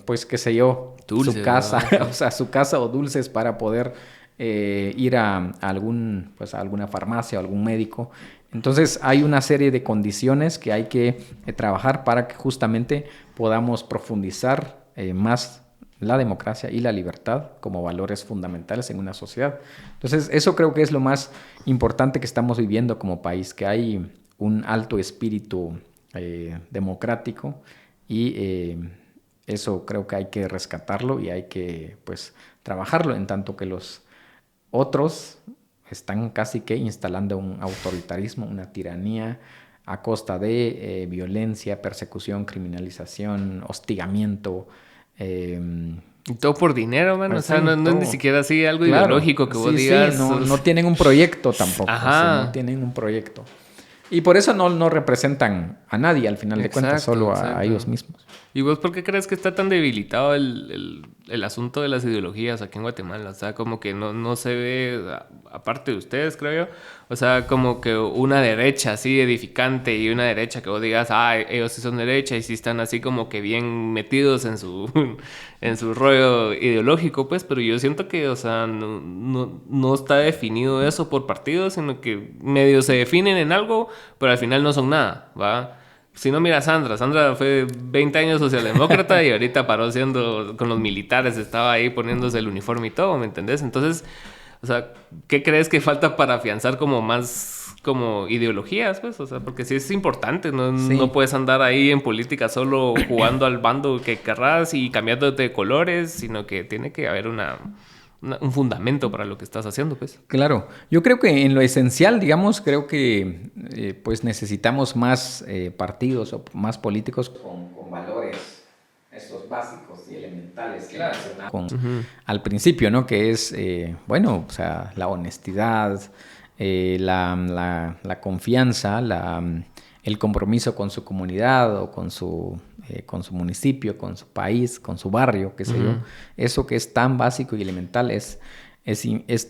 pues, qué sé yo, dulces, su casa, o sea, su casa o dulces para poder ir a alguna farmacia o algún médico. Entonces hay una serie de condiciones que hay que trabajar para que justamente podamos profundizar más la democracia y la libertad como valores fundamentales en una sociedad. Entonces eso creo que es lo más importante que estamos viviendo como país, que hay un alto espíritu democrático y eso creo que hay que rescatarlo y hay que pues trabajarlo, en tanto que los otros están casi que instalando un autoritarismo, una tiranía a costa de violencia, persecución, criminalización, hostigamiento. Y todo por dinero, man. Pues o sea, sí, no es ni siquiera así algo ideológico que vos sí, digas. Sí, no tienen un proyecto tampoco. Ajá. No tienen un proyecto. Y por eso no representan a nadie, al final de cuentas, solo a ellos mismos. ¿Y vos por qué crees que está tan debilitado el asunto de las ideologías aquí en Guatemala? O sea, como que no se ve, aparte de ustedes, creo yo, o sea, como que una derecha así edificante y una derecha que vos digas, ellos sí son derecha y sí están así como que bien metidos en su rollo ideológico, pues, pero yo siento que, o sea, no está definido eso por partidos, sino que medio se definen en algo, pero al final no son nada, ¿va? Si no, mira a Sandra. Sandra fue 20 años socialdemócrata y ahorita paró siendo con los militares, estaba ahí poniéndose el uniforme y todo, ¿me entendés? Entonces, o sea, ¿qué crees que falta para afianzar como más como ideologías, pues? O sea, porque sí es importante, no puedes andar ahí en política solo jugando al bando que querrás y cambiándote de colores, sino que tiene que haber un fundamento para lo que estás haciendo, pues. Claro. Yo creo que en lo esencial, digamos, creo que pues necesitamos más partidos o más políticos con valores estos básicos y elementales que mencionamos al principio, ¿no? Que es, bueno, o sea, la honestidad, la confianza, el compromiso con su comunidad o con su municipio, con su país, con su barrio, qué sé yo. Eso que es tan básico y elemental es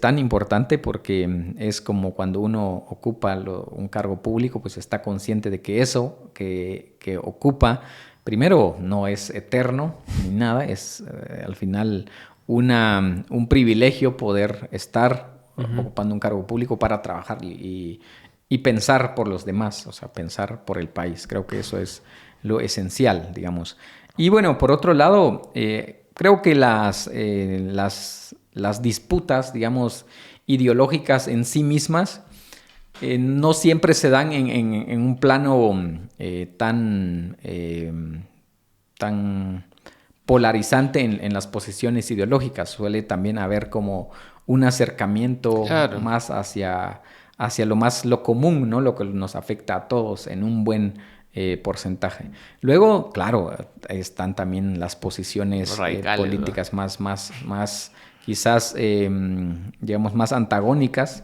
tan importante porque es como cuando uno ocupa un cargo público, pues está consciente de que eso que ocupa, primero, no es eterno ni nada, es al final un privilegio poder estar ocupando un cargo público para trabajar y pensar por los demás, o sea, pensar por el país. Creo que eso es lo esencial, digamos. Y bueno, por otro lado, creo que las disputas, digamos, ideológicas en sí mismas no siempre se dan en un plano tan polarizante en las posiciones ideológicas. Suele también haber como un acercamiento más hacia lo común, ¿no? Lo que nos afecta a todos en un buen porcentaje. Luego, claro, están también las posiciones políticas más quizás, digamos, más antagónicas.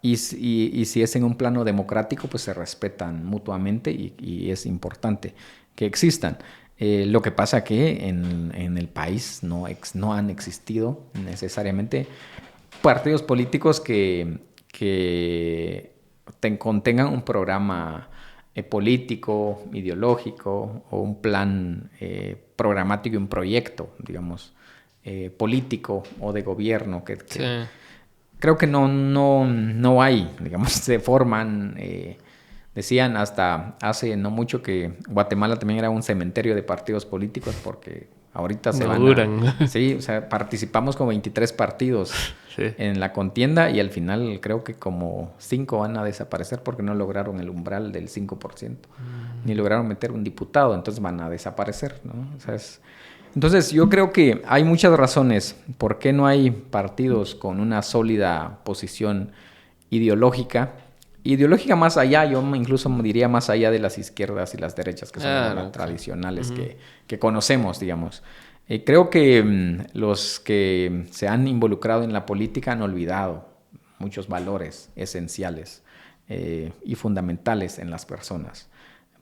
Y si es en un plano democrático, pues se respetan mutuamente y es importante que existan. Lo que pasa que en el país no han existido necesariamente partidos políticos que contengan un programa político, ideológico o un plan programático y un proyecto, digamos, político o de gobierno que creo que no hay, digamos, se forman Decían hasta hace no mucho que Guatemala también era un cementerio de partidos políticos porque ahorita se van duran. Sí, o sea, participamos con 23 partidos Sí. en la contienda y al final creo que como 5 van a desaparecer porque no lograron el umbral del 5%, ni lograron meter un diputado, entonces van a desaparecer, ¿no? O sea, entonces yo creo que hay muchas razones por qué no hay partidos con una sólida posición ideológica más allá, yo incluso diría más allá de las izquierdas y las derechas, que son las tradicionales que conocemos, digamos. Creo que los que se han involucrado en la política han olvidado muchos valores esenciales y fundamentales en las personas,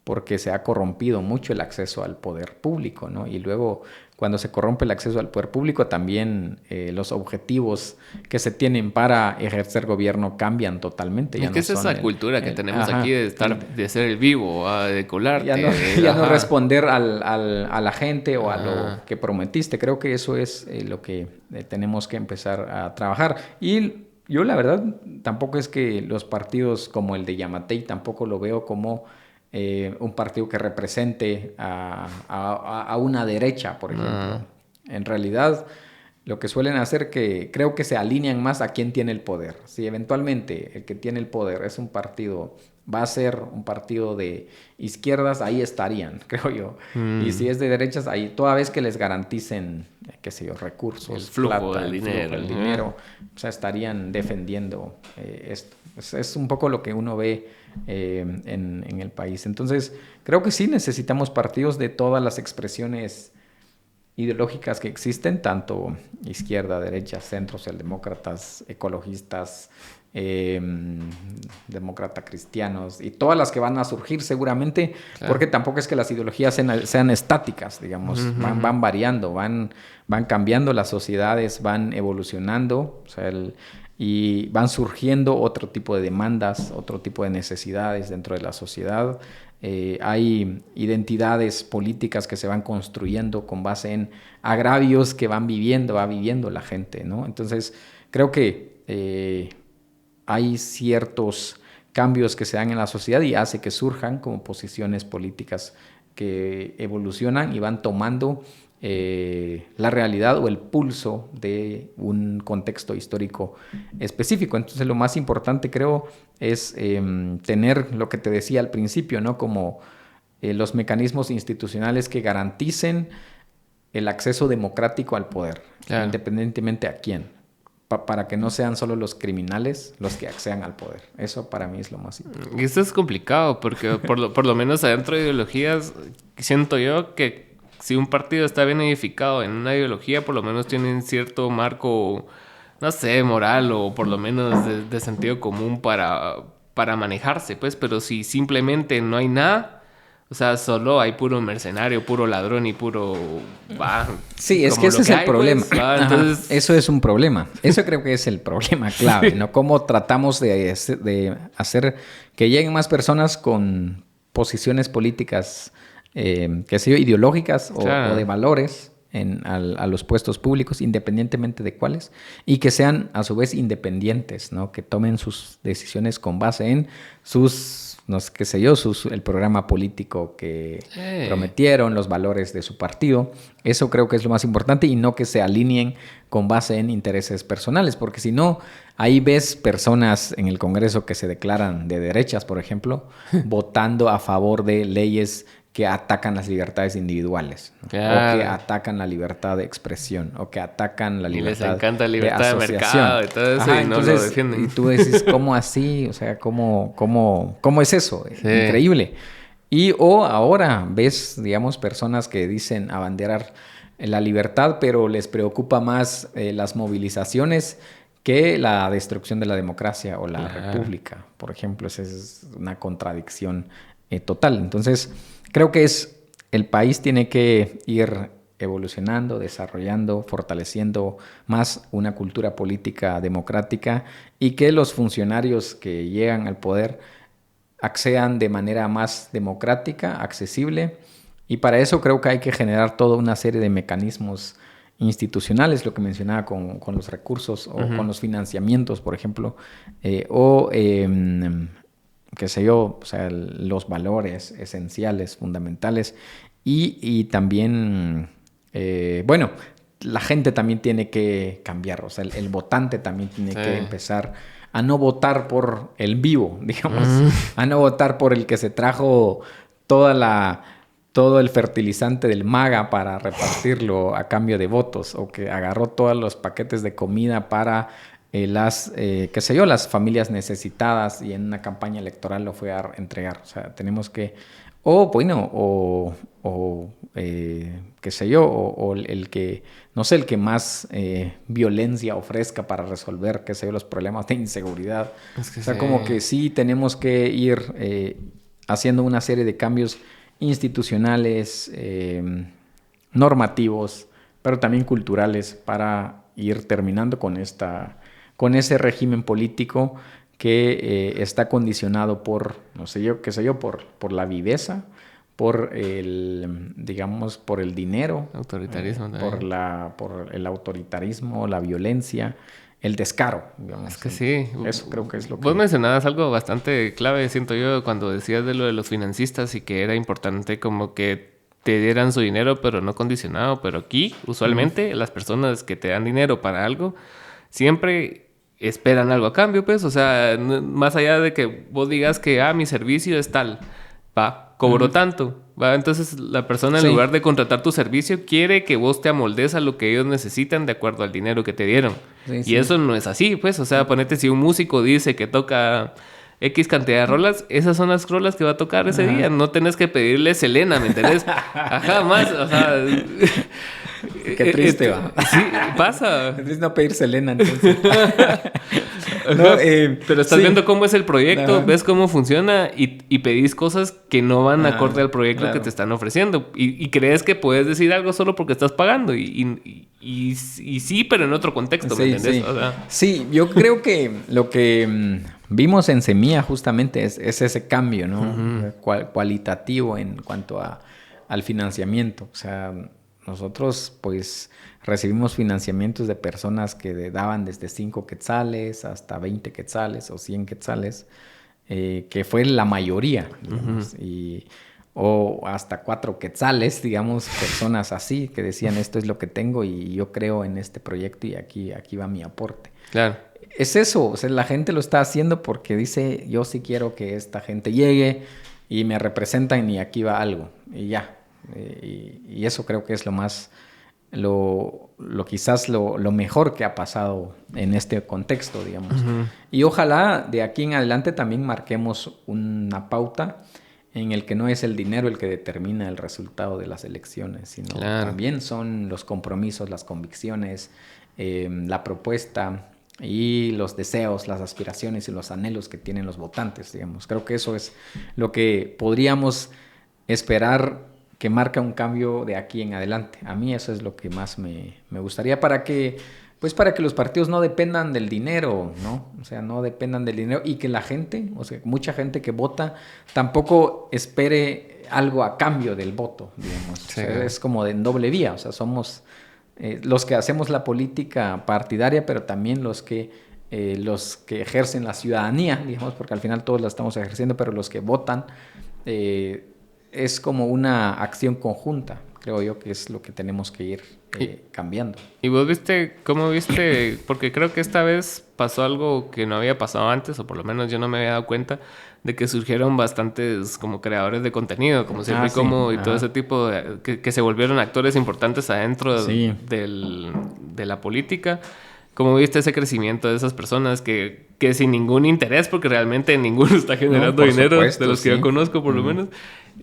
porque se ha corrompido mucho el acceso al poder público, ¿no? Y luego, cuando se corrompe el acceso al poder público, también los objetivos que se tienen para ejercer gobierno cambian totalmente. ¿Qué es esa cultura que tenemos aquí de ser el vivo, de colarte? Ya no responder a la gente o a lo que prometiste. Creo que eso es lo que tenemos que empezar a trabajar. Y yo, la verdad, tampoco es que los partidos como el de Yamatei, tampoco lo veo como un partido que represente a una derecha, por ejemplo. En realidad, lo que suelen hacer que creo que se alinean más a quien tiene el poder. Si eventualmente el que tiene el poder es un partido, va a ser un partido de izquierdas, ahí estarían, creo yo. Y si es de derechas, ahí toda vez que les garanticen, qué sé yo, recursos, el flujo plata, del dinero, el dinero, o sea, estarían defendiendo esto. Es un poco lo que uno ve en el país. Entonces, creo que sí necesitamos partidos de todas las expresiones ideológicas que existen, tanto izquierda, derecha, centro, socialdemócratas, ecologistas, demócrata cristianos y todas las que van a surgir seguramente, porque tampoco es que las ideologías sean estáticas, digamos, van variando, van cambiando las sociedades, van evolucionando, o sea, y van surgiendo otro tipo de demandas, otro tipo de necesidades dentro de la sociedad. Hay identidades políticas que se van construyendo con base en agravios que va viviendo la gente, ¿no? Entonces, creo que hay ciertos cambios que se dan en la sociedad y hace que surjan como posiciones políticas que evolucionan y van tomando la realidad o el pulso de un contexto histórico específico. Entonces, lo más importante, creo, es tener lo que te decía al principio, ¿no? Como los mecanismos institucionales que garanticen el acceso democrático al poder, independientemente a quién, para que no sean solo los criminales los que accedan al poder. Eso para mí es lo más importante. Y esto es complicado porque por lo menos adentro de ideologías siento yo que si un partido está bien edificado en una ideología, por lo menos tienen cierto marco, no sé, moral o por lo menos de sentido común para manejarse, pues. Pero si simplemente no hay nada, o sea, solo hay puro mercenario, puro ladrón y puro... sí, es que ese es el problema. Pues, entonces... Eso es un problema. Eso creo que es el problema clave, ¿no? Cómo tratamos de hacer que lleguen más personas con posiciones políticas qué sé yo, ideológicas o de valores a los puestos públicos, independientemente de cuáles, y que sean a su vez independientes, ¿no? Que tomen sus decisiones con base en sus, no sé, qué sé yo, el programa político que prometieron, los valores de su partido. Eso creo que es lo más importante y no que se alineen con base en intereses personales, porque si no, ahí ves personas en el Congreso que se declaran de derechas, por ejemplo, votando a favor de leyes que atacan las libertades individuales, ¿no? O que atacan la libertad de expresión, o que atacan la libertad de asociación. Les encanta la libertad de mercado y todo eso. Y no lo defienden. Y tú decís, ¿cómo así? O sea, ¿cómo es eso? Sí. Increíble. O ahora ves, digamos, personas que dicen abanderar la libertad, pero les preocupa más las movilizaciones que la destrucción de la democracia o la república, por ejemplo. Esa es una contradicción total. Entonces, creo que el país tiene que ir evolucionando, desarrollando, fortaleciendo más una cultura política democrática y que los funcionarios que llegan al poder accedan de manera más democrática, accesible, y para eso creo que hay que generar toda una serie de mecanismos institucionales, lo que mencionaba con los recursos o con los financiamientos, por ejemplo, qué sé yo, o sea, los valores esenciales, fundamentales y también, bueno, la gente también tiene que cambiar, o sea, el votante también tiene que empezar a no votar por el vivo, digamos, a no votar por el que se trajo todo el fertilizante del MAGA para repartirlo a cambio de votos, o que agarró todos los paquetes de comida para qué sé yo, las familias necesitadas y en una campaña electoral lo fue a entregar. O sea, tenemos que, qué sé yo, o el que, no sé, el que más violencia ofrezca para resolver, qué sé yo, los problemas de inseguridad. Es que o sea, como que sí tenemos que ir haciendo una serie de cambios institucionales, normativos, pero también culturales para ir terminando con ese régimen político que está condicionado por, no sé yo, qué sé yo, por la viveza, por digamos, por el dinero, autoritarismo por el autoritarismo, la violencia, el descaro, digamos. Es que sí. Eso creo que es lo que... Vos mencionabas algo bastante clave, siento yo, cuando decías de lo de los financistas y que era importante como que te dieran su dinero, pero no condicionado. Pero aquí, usualmente, las personas que te dan dinero para algo, siempre esperan algo a cambio, pues. O sea, más allá de que vos digas que, mi servicio es tal, cobro tanto. Entonces la persona en lugar de contratar tu servicio quiere que vos te amoldes a lo que ellos necesitan de acuerdo al dinero que te dieron. Y eso no es así, pues. O sea, ponete, si un músico dice que toca X cantidad de rolas, esas son las rolas que va a tocar ese día. No tenés que pedirle Selena, ¿me entendés? Ajá, más, o sea... Qué triste, va. Sí, pasa. Es no pedir Selena, entonces. Pero estás viendo cómo es el proyecto, ves cómo funciona y pedís cosas que no van acorde al proyecto que te están ofreciendo. Y crees que puedes decir algo solo porque estás pagando. Y sí, pero en otro contexto, ¿me entendés? Sí. O sea, sí, yo creo que lo que vimos en Semilla justamente es ese cambio, ¿no? Cualitativo en cuanto al financiamiento. O sea, nosotros pues recibimos financiamientos de personas que daban desde 5 quetzales hasta 20 quetzales o 100 quetzales, que fue la mayoría, digamos, o hasta 4 quetzales, digamos, personas así que decían esto es lo que tengo y yo creo en este proyecto y aquí va mi aporte. claro. Es eso, o sea, la gente lo está haciendo porque dice yo sí quiero que esta gente llegue y me representan y aquí va algo y ya. Y eso creo que es quizás lo mejor que ha pasado en este contexto, digamos. Y ojalá de aquí en adelante también marquemos una pauta en el que no es el dinero el que determina el resultado de las elecciones, sino también son los compromisos, las convicciones, la propuesta y los deseos, las aspiraciones y los anhelos que tienen los votantes, digamos. Creo que eso es lo que podríamos esperar que marca un cambio de aquí en adelante. A mí eso es lo que más me gustaría para que los partidos no dependan del dinero, ¿no? O sea, no dependan del dinero y que la gente, o sea, mucha gente que vota tampoco espere algo a cambio del voto, digamos. Sí. O sea, es como de doble vía, o sea, somos los que hacemos la política partidaria, pero también los que ejercen la ciudadanía, digamos, porque al final todos la estamos ejerciendo, pero los que votan es como una acción conjunta, creo yo, que es lo que tenemos que ir cambiando. ¿Y vos cómo viste? Porque creo que esta vez pasó algo que no había pasado antes, o por lo menos yo no me había dado cuenta, de que surgieron bastantes como creadores de contenido, como Siempre y todo ese tipo, que se volvieron actores importantes adentro de la política. ¿Cómo viste ese crecimiento de esas personas que sin ningún interés, porque realmente ninguno está generando dinero, de los que yo conozco por lo menos,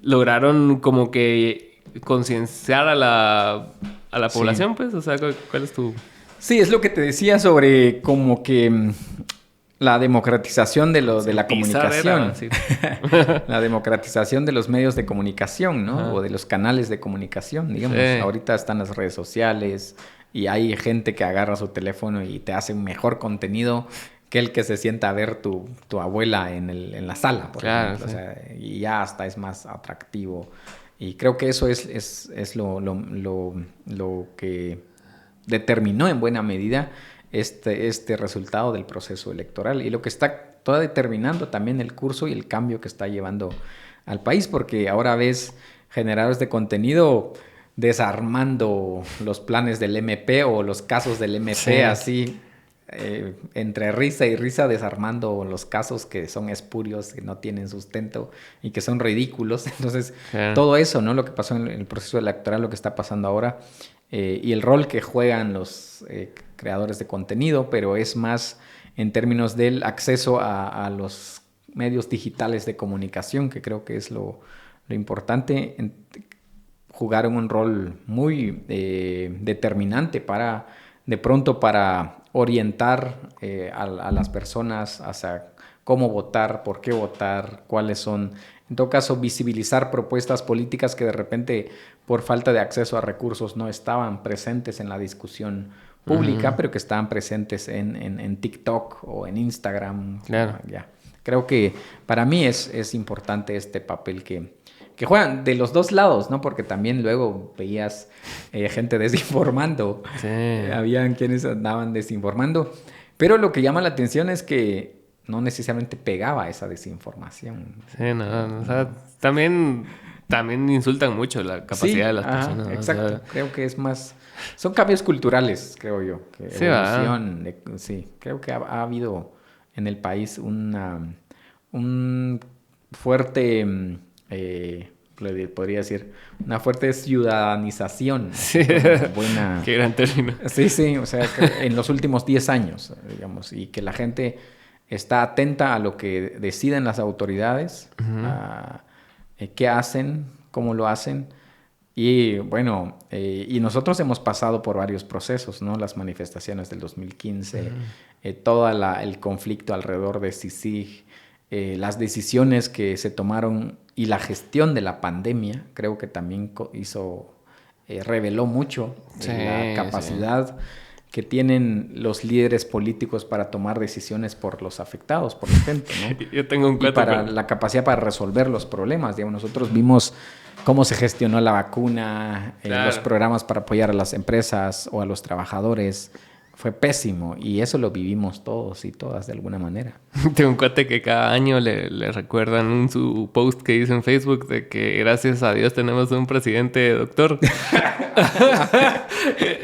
lograron como que concienciar a la población, pues? O sea, ¿cuál es tu...? Sí, es lo que te decía sobre como que la democratización de la comunicación. La democratización de los medios de comunicación, ¿no? O de los canales de comunicación, digamos. Ahorita están las redes sociales y hay gente que agarra su teléfono y te hace un mejor contenido que el que se sienta a ver tu abuela en la sala, por ejemplo. Sí. O sea, y ya hasta es más atractivo. Y creo que eso es lo que determinó en buena medida este resultado del proceso electoral. Y lo que está está determinando también el curso y el cambio que está llevando al país, porque ahora ves generadores de contenido desarmando los planes del MP o los casos del MP, así, entre risa y risa, desarmando los casos que son espurios, que no tienen sustento y que son ridículos. Entonces, todo eso, ¿no? Lo que pasó en el proceso electoral, lo que está pasando ahora, y el rol que juegan los creadores de contenido, pero es más en términos del acceso a los medios digitales de comunicación, que creo que es lo importante. Jugaron un rol muy determinante para orientar a las personas hacia cómo votar, por qué votar, cuáles son, en todo caso, visibilizar propuestas políticas que de repente, por falta de acceso a recursos, no estaban presentes en la discusión pública, pero que estaban presentes en TikTok o en Instagram. Claro. Ya. Creo que para mí es importante este papel que juegan de los dos lados, ¿no? Porque también luego veías gente desinformando. Sí. Habían quienes andaban desinformando. Pero lo que llama la atención es que no necesariamente pegaba esa desinformación. Sí, no, o sea, también insultan mucho la capacidad de las personas. Exacto. O sea, creo que es más... Son cambios culturales, creo yo. Sí, evolución. Sí, creo que ha habido en el país un fuerte... podría decir, una fuerte ciudadanización. Sí, buena... qué gran término. Sí, o sea, que en los últimos 10 años, digamos, y que la gente está atenta a lo que deciden las autoridades, a qué hacen, cómo lo hacen. Y bueno, y nosotros hemos pasado por varios procesos, ¿no? Las manifestaciones del 2015, todo el conflicto alrededor de CICIG, las decisiones que se tomaron y la gestión de la pandemia, creo que también reveló mucho la capacidad que tienen los líderes políticos para tomar decisiones por los afectados, por la gente, ¿no? Yo tengo un cuento. La capacidad para resolver los problemas. Digamos, nosotros vimos cómo se gestionó la vacuna, los programas para apoyar a las empresas o a los trabajadores. Fue pésimo y eso lo vivimos todos y todas de alguna manera. Tengo un cuate que cada año le recuerdan en su post que hizo en Facebook de que gracias a Dios tenemos un presidente doctor.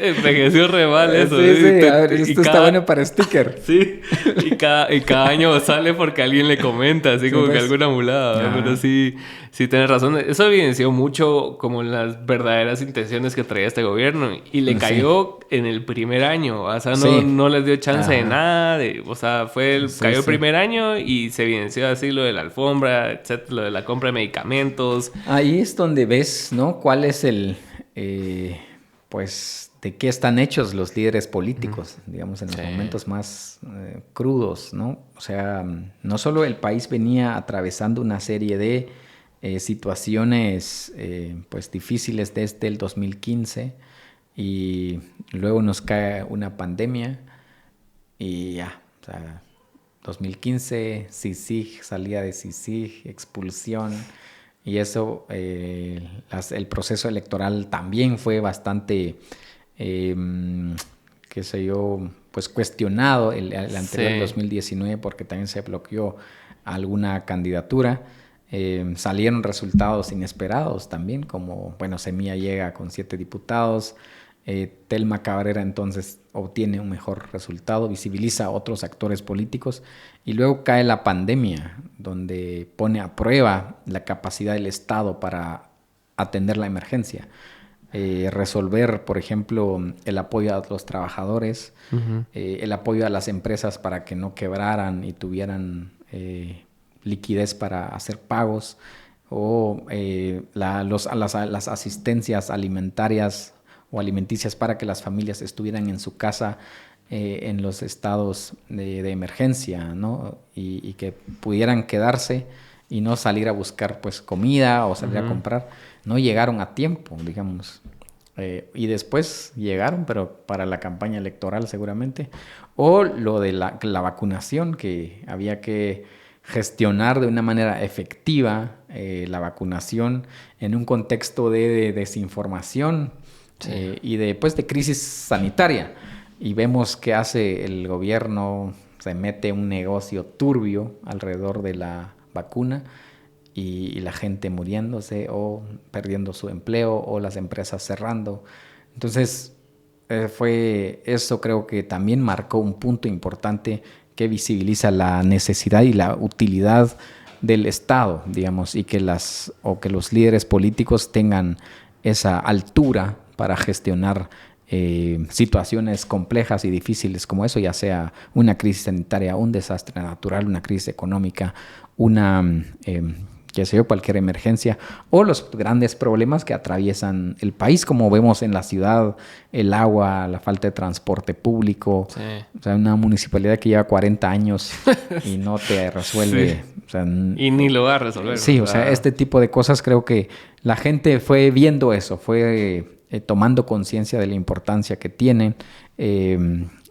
Envejeció re mal eso. Sí. A ver, esto está bueno para sticker. Sí, y cada año sale porque alguien le comenta, así como que alguna mulada. Pero sí tienes razón. Eso evidenció mucho como las verdaderas intenciones que traía este gobierno. Y le cayó en el primer año. O sea, no les dio chance de nada. Cayó el primer año y se evidenció así lo de la alfombra, etcétera, lo de la compra de medicamentos. Ahí es donde ves, ¿no? ¿Cuál es pues, de qué están hechos los líderes políticos, digamos, en los momentos más crudos, ¿no? O sea, no solo el país venía atravesando una serie de situaciones, pues, difíciles desde el 2015 y luego nos cae una pandemia y ya, o sea, 2015, CICIG, salida de CICIG, expulsión. Y eso, el proceso electoral también fue bastante, qué sé yo, pues cuestionado el anterior 2019 porque también se bloqueó alguna candidatura. Salieron resultados inesperados también, como, bueno, Semilla llega con 7 diputados, Telma Cabrera entonces obtiene un mejor resultado, visibiliza a otros actores políticos y luego cae la pandemia, donde pone a prueba la capacidad del Estado para atender la emergencia, resolver, por ejemplo, el apoyo a los trabajadores, el apoyo a las empresas para que no quebraran y tuvieran liquidez para hacer pagos, o las asistencias alimentarias o alimenticias para que las familias estuvieran en su casa en los estados de emergencia, ¿no? Y que pudieran quedarse y no salir a buscar, pues, comida o salir a comprar. No llegaron a tiempo, digamos. Y después llegaron, pero para la campaña electoral seguramente. O lo de la vacunación, que había que gestionar de una manera efectiva la vacunación en un contexto de desinformación. Y de crisis sanitaria. Y vemos qué hace el gobierno se mete un negocio turbio alrededor de la vacuna y la gente muriéndose o perdiendo su empleo o las empresas cerrando. Entonces, eso creo que también marcó un punto importante que visibiliza la necesidad y la utilidad del Estado, digamos, y que los líderes políticos tengan esa altura para gestionar situaciones complejas y difíciles como eso, ya sea una crisis sanitaria, un desastre natural, una crisis económica, cualquier emergencia, o los grandes problemas que atraviesan el país, como vemos en la ciudad, el agua, la falta de transporte público, sí. O sea, una municipalidad que lleva 40 años y no te resuelve. Sí. O sea, y ni lo va a resolver. Sí, o sea, este tipo de cosas creo que la gente fue viendo eso, fue tomando conciencia de la importancia que tienen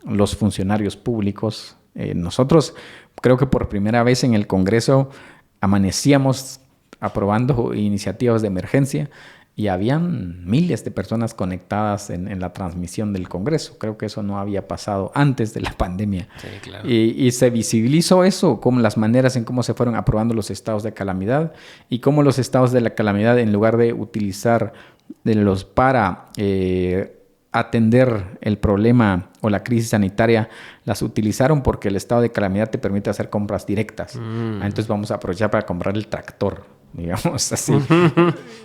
los funcionarios públicos. Nosotros creo que por primera vez en el Congreso amanecíamos aprobando iniciativas de emergencia y habían miles de personas conectadas en la transmisión del Congreso. Creo que eso no había pasado antes de la pandemia. Sí, claro. Y se visibilizó eso, como las maneras en cómo se fueron aprobando los estados de calamidad y cómo los estados de la calamidad, en lugar de utilizar para atender el problema o la crisis sanitaria, las utilizaron porque el estado de calamidad te permite hacer compras directas. Entonces vamos a aprovechar para comprar el tractor, digamos así.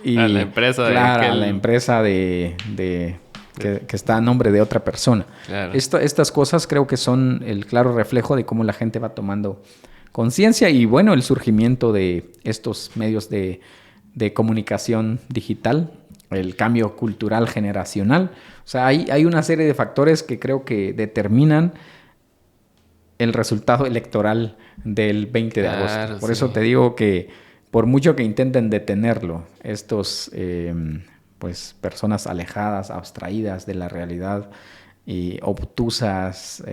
Y, a la empresa a la empresa que está a nombre de otra persona. Claro. Estas cosas creo que son el claro reflejo de cómo la gente va tomando conciencia y bueno, el surgimiento de estos medios de comunicación digital, el cambio cultural generacional. O sea, hay una serie de factores que creo que determinan el resultado electoral del 20 de agosto. Por eso te digo que por mucho que intenten detenerlo, estos personas alejadas, abstraídas de la realidad, y obtusas,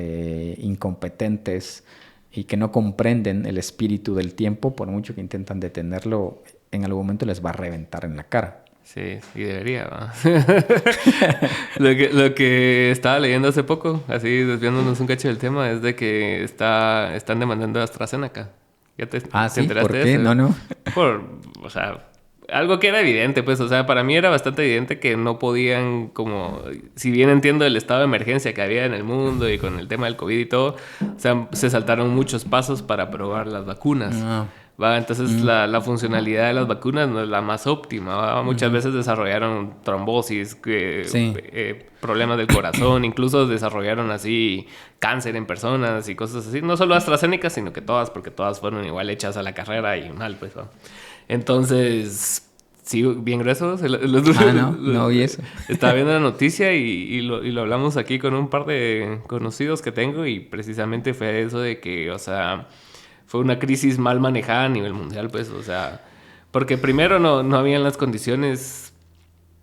incompetentes y que no comprenden el espíritu del tiempo, por mucho que intentan detenerlo, en algún momento les va a reventar en la cara. Sí, y debería, ¿no? Lo que estaba leyendo hace poco, así desviándonos un cacho del tema, es de que están demandando a AstraZeneca. ¿Ya te ¿Sí? enteraste ¿Por qué? de eso? No. O sea, algo que era evidente, pues, o sea, para mí era bastante evidente que no podían, como, si bien entiendo el estado de emergencia que había en el mundo y con el tema del COVID y todo, o sea, se saltaron muchos pasos para probar las vacunas. No. ¿Va? Entonces la funcionalidad de las vacunas no es la más óptima, ¿va? Muchas veces desarrollaron trombosis, problemas del corazón, incluso desarrollaron así cáncer en personas y cosas así. No solo AstraZeneca, sino que todas, porque todas fueron igual hechas a la carrera y mal, pues, ¿va? Entonces, sí, bien gruesos. No vi eso. Estaba viendo la noticia y lo hablamos aquí con un par de conocidos que tengo y precisamente fue eso de que, o sea, fue una crisis mal manejada a nivel mundial, pues, o sea, porque primero no habían las condiciones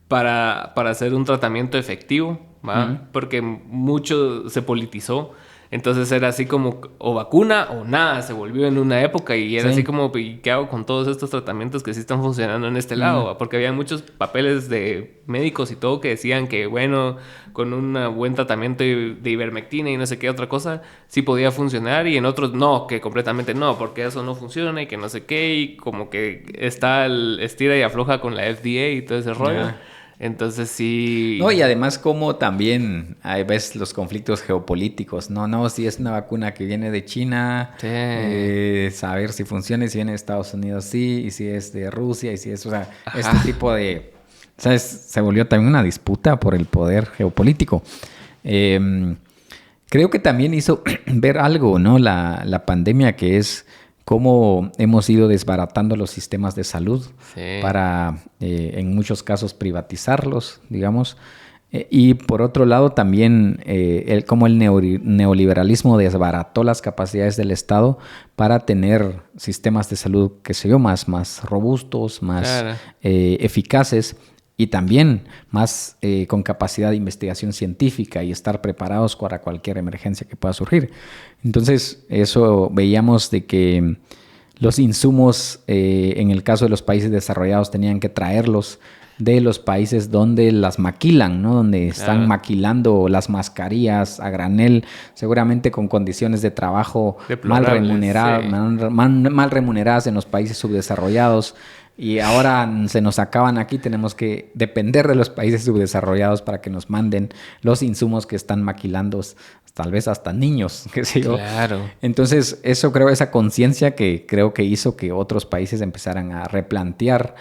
para hacer un tratamiento efectivo, ¿va? Porque mucho se politizó. Entonces era así como o vacuna o nada, se volvió en una época y era así como, ¿qué hago con todos estos tratamientos que sí están funcionando en este lado? ¿Va? Porque había muchos papeles de médicos y todo que decían que, bueno, con un buen tratamiento de ivermectina y no sé qué otra cosa, sí podía funcionar y en otros no, que completamente no, porque eso no funciona y que no sé qué y como que está el estira y afloja con la FDA y todo ese rollo. Entonces sí... No, y además como también ves los conflictos geopolíticos. No, si es una vacuna que viene de China, saber si funciona, y si viene de Estados Unidos, sí, y si es de Rusia, y si es... O sea, este tipo de... ¿Sabes? Se volvió también una disputa por el poder geopolítico. Creo que también hizo ver algo, ¿no? La pandemia, que es cómo hemos ido desbaratando los sistemas de salud para, en muchos casos, privatizarlos, digamos. Y por otro lado, también cómo el neoliberalismo desbarató las capacidades del Estado para tener sistemas de salud, qué sé yo, más robustos, más eficaces y también más con capacidad de investigación científica y estar preparados para cualquier emergencia que pueda surgir. Entonces, eso veíamos de que los insumos, en el caso de los países desarrollados, tenían que traerlos de los países donde las maquilan, ¿no? Donde están maquilando las mascarillas a granel, seguramente con condiciones de trabajo mal remuneradas, mal remuneradas en los países subdesarrollados. Y ahora se nos acaban aquí, tenemos que depender de los países subdesarrollados para que nos manden los insumos que están maquilando, tal vez hasta niños, qué sé yo. Claro. Entonces, esa conciencia que creo que hizo que otros países empezaran a replantear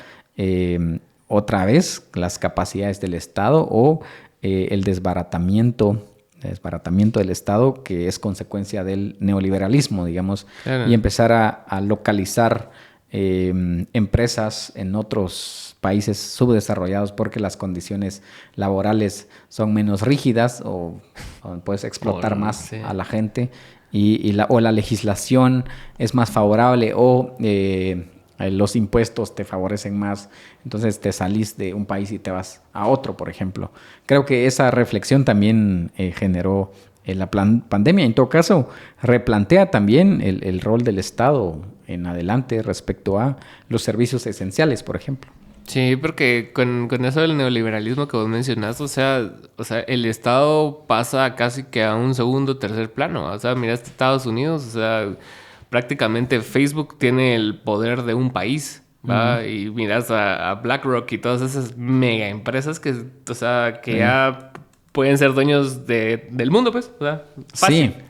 otra vez las capacidades del Estado o el desbaratamiento del Estado, que es consecuencia del neoliberalismo, digamos, y empezar a localizar empresas en otros países subdesarrollados porque las condiciones laborales son menos rígidas o puedes explotar más a la gente o la legislación es más favorable o los impuestos te favorecen más, entonces te salís de un país y te vas a otro, por ejemplo. Creo que esa reflexión también generó la pandemia. En todo caso, replantea también el rol del Estado en adelante respecto a los servicios esenciales, por ejemplo. Sí, porque con eso del neoliberalismo que vos mencionaste, o sea, el Estado pasa casi que a un segundo, tercer plano. O sea, mira Estados Unidos, o sea, prácticamente Facebook tiene el poder de un país, ¿va? Uh-huh. Y miras a BlackRock y todas esas mega empresas que ya pueden ser dueños del mundo, pues, o sea, fácil. Sí.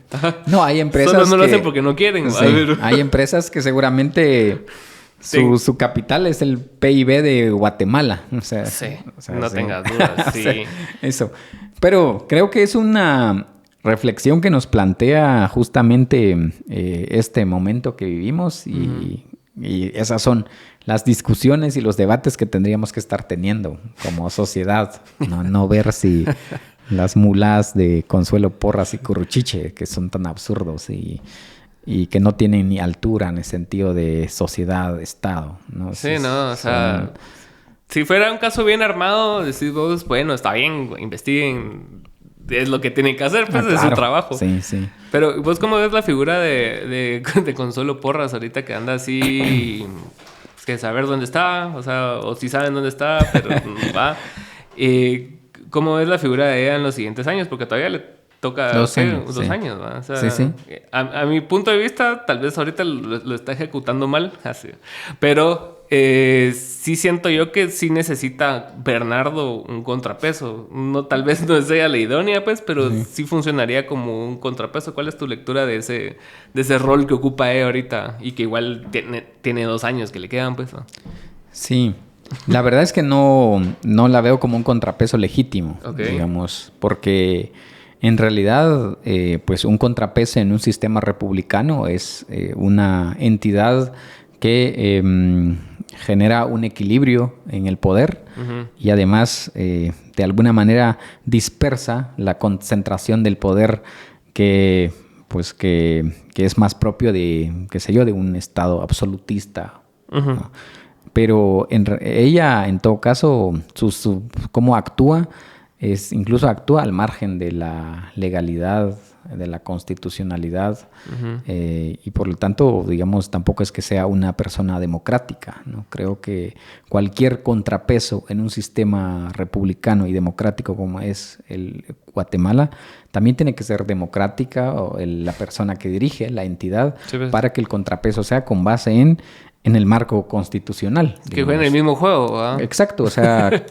No, hay empresas solo no lo hacen porque no quieren. Sí, hay empresas que seguramente su capital es el PIB de Guatemala. O sea, no tengas dudas, sí. Eso. Pero creo que es una reflexión que nos plantea justamente este momento que vivimos y esas son las discusiones y los debates que tendríamos que estar teniendo como sociedad. No ver si las mulas de Consuelo Porras y Curruchiche, que son tan absurdos y que no tienen ni altura en el sentido de sociedad, Estado, ¿no? Sí, o sea, si fuera un caso bien armado, decís vos, bueno, está bien, investiguen, es lo que tienen que hacer, pues, es su trabajo. Sí, sí. Pero vos, ¿cómo ves la figura de Consuelo Porras ahorita que anda así, que saber dónde está, o sea, o si saben dónde está, pero va? ¿Cómo ves la figura de ella en los siguientes años? Porque todavía le toca 2 años, ¿va? O sea, sí. A mi punto de vista, tal vez ahorita lo está ejecutando mal, así. Pero sí siento yo que sí necesita Bernardo un contrapeso. Tal vez no sea la idónea, pues, pero sí funcionaría como un contrapeso. ¿Cuál es tu lectura de ese rol que ocupa ella ahorita? Y que igual tiene 2 años que le quedan, pues, ¿no? Sí. La verdad es que no la veo como un contrapeso legítimo, digamos, porque en realidad, pues un contrapeso en un sistema republicano es una entidad que genera un equilibrio en el poder y además, de alguna manera, dispersa la concentración del poder que es más propio de un Estado absolutista, ¿no? Pero ella, en todo caso, cómo actúa, incluso actúa al margen de la legalidad, de la constitucionalidad, y por lo tanto, digamos, tampoco es que sea una persona democrática, ¿no? Creo que cualquier contrapeso en un sistema republicano y democrático como es el Guatemala, también tiene que ser democrática la persona que dirige la entidad, para que el contrapeso sea con base en el marco constitucional. Que jueguen el mismo juego, ¿verdad? Exacto, o sea,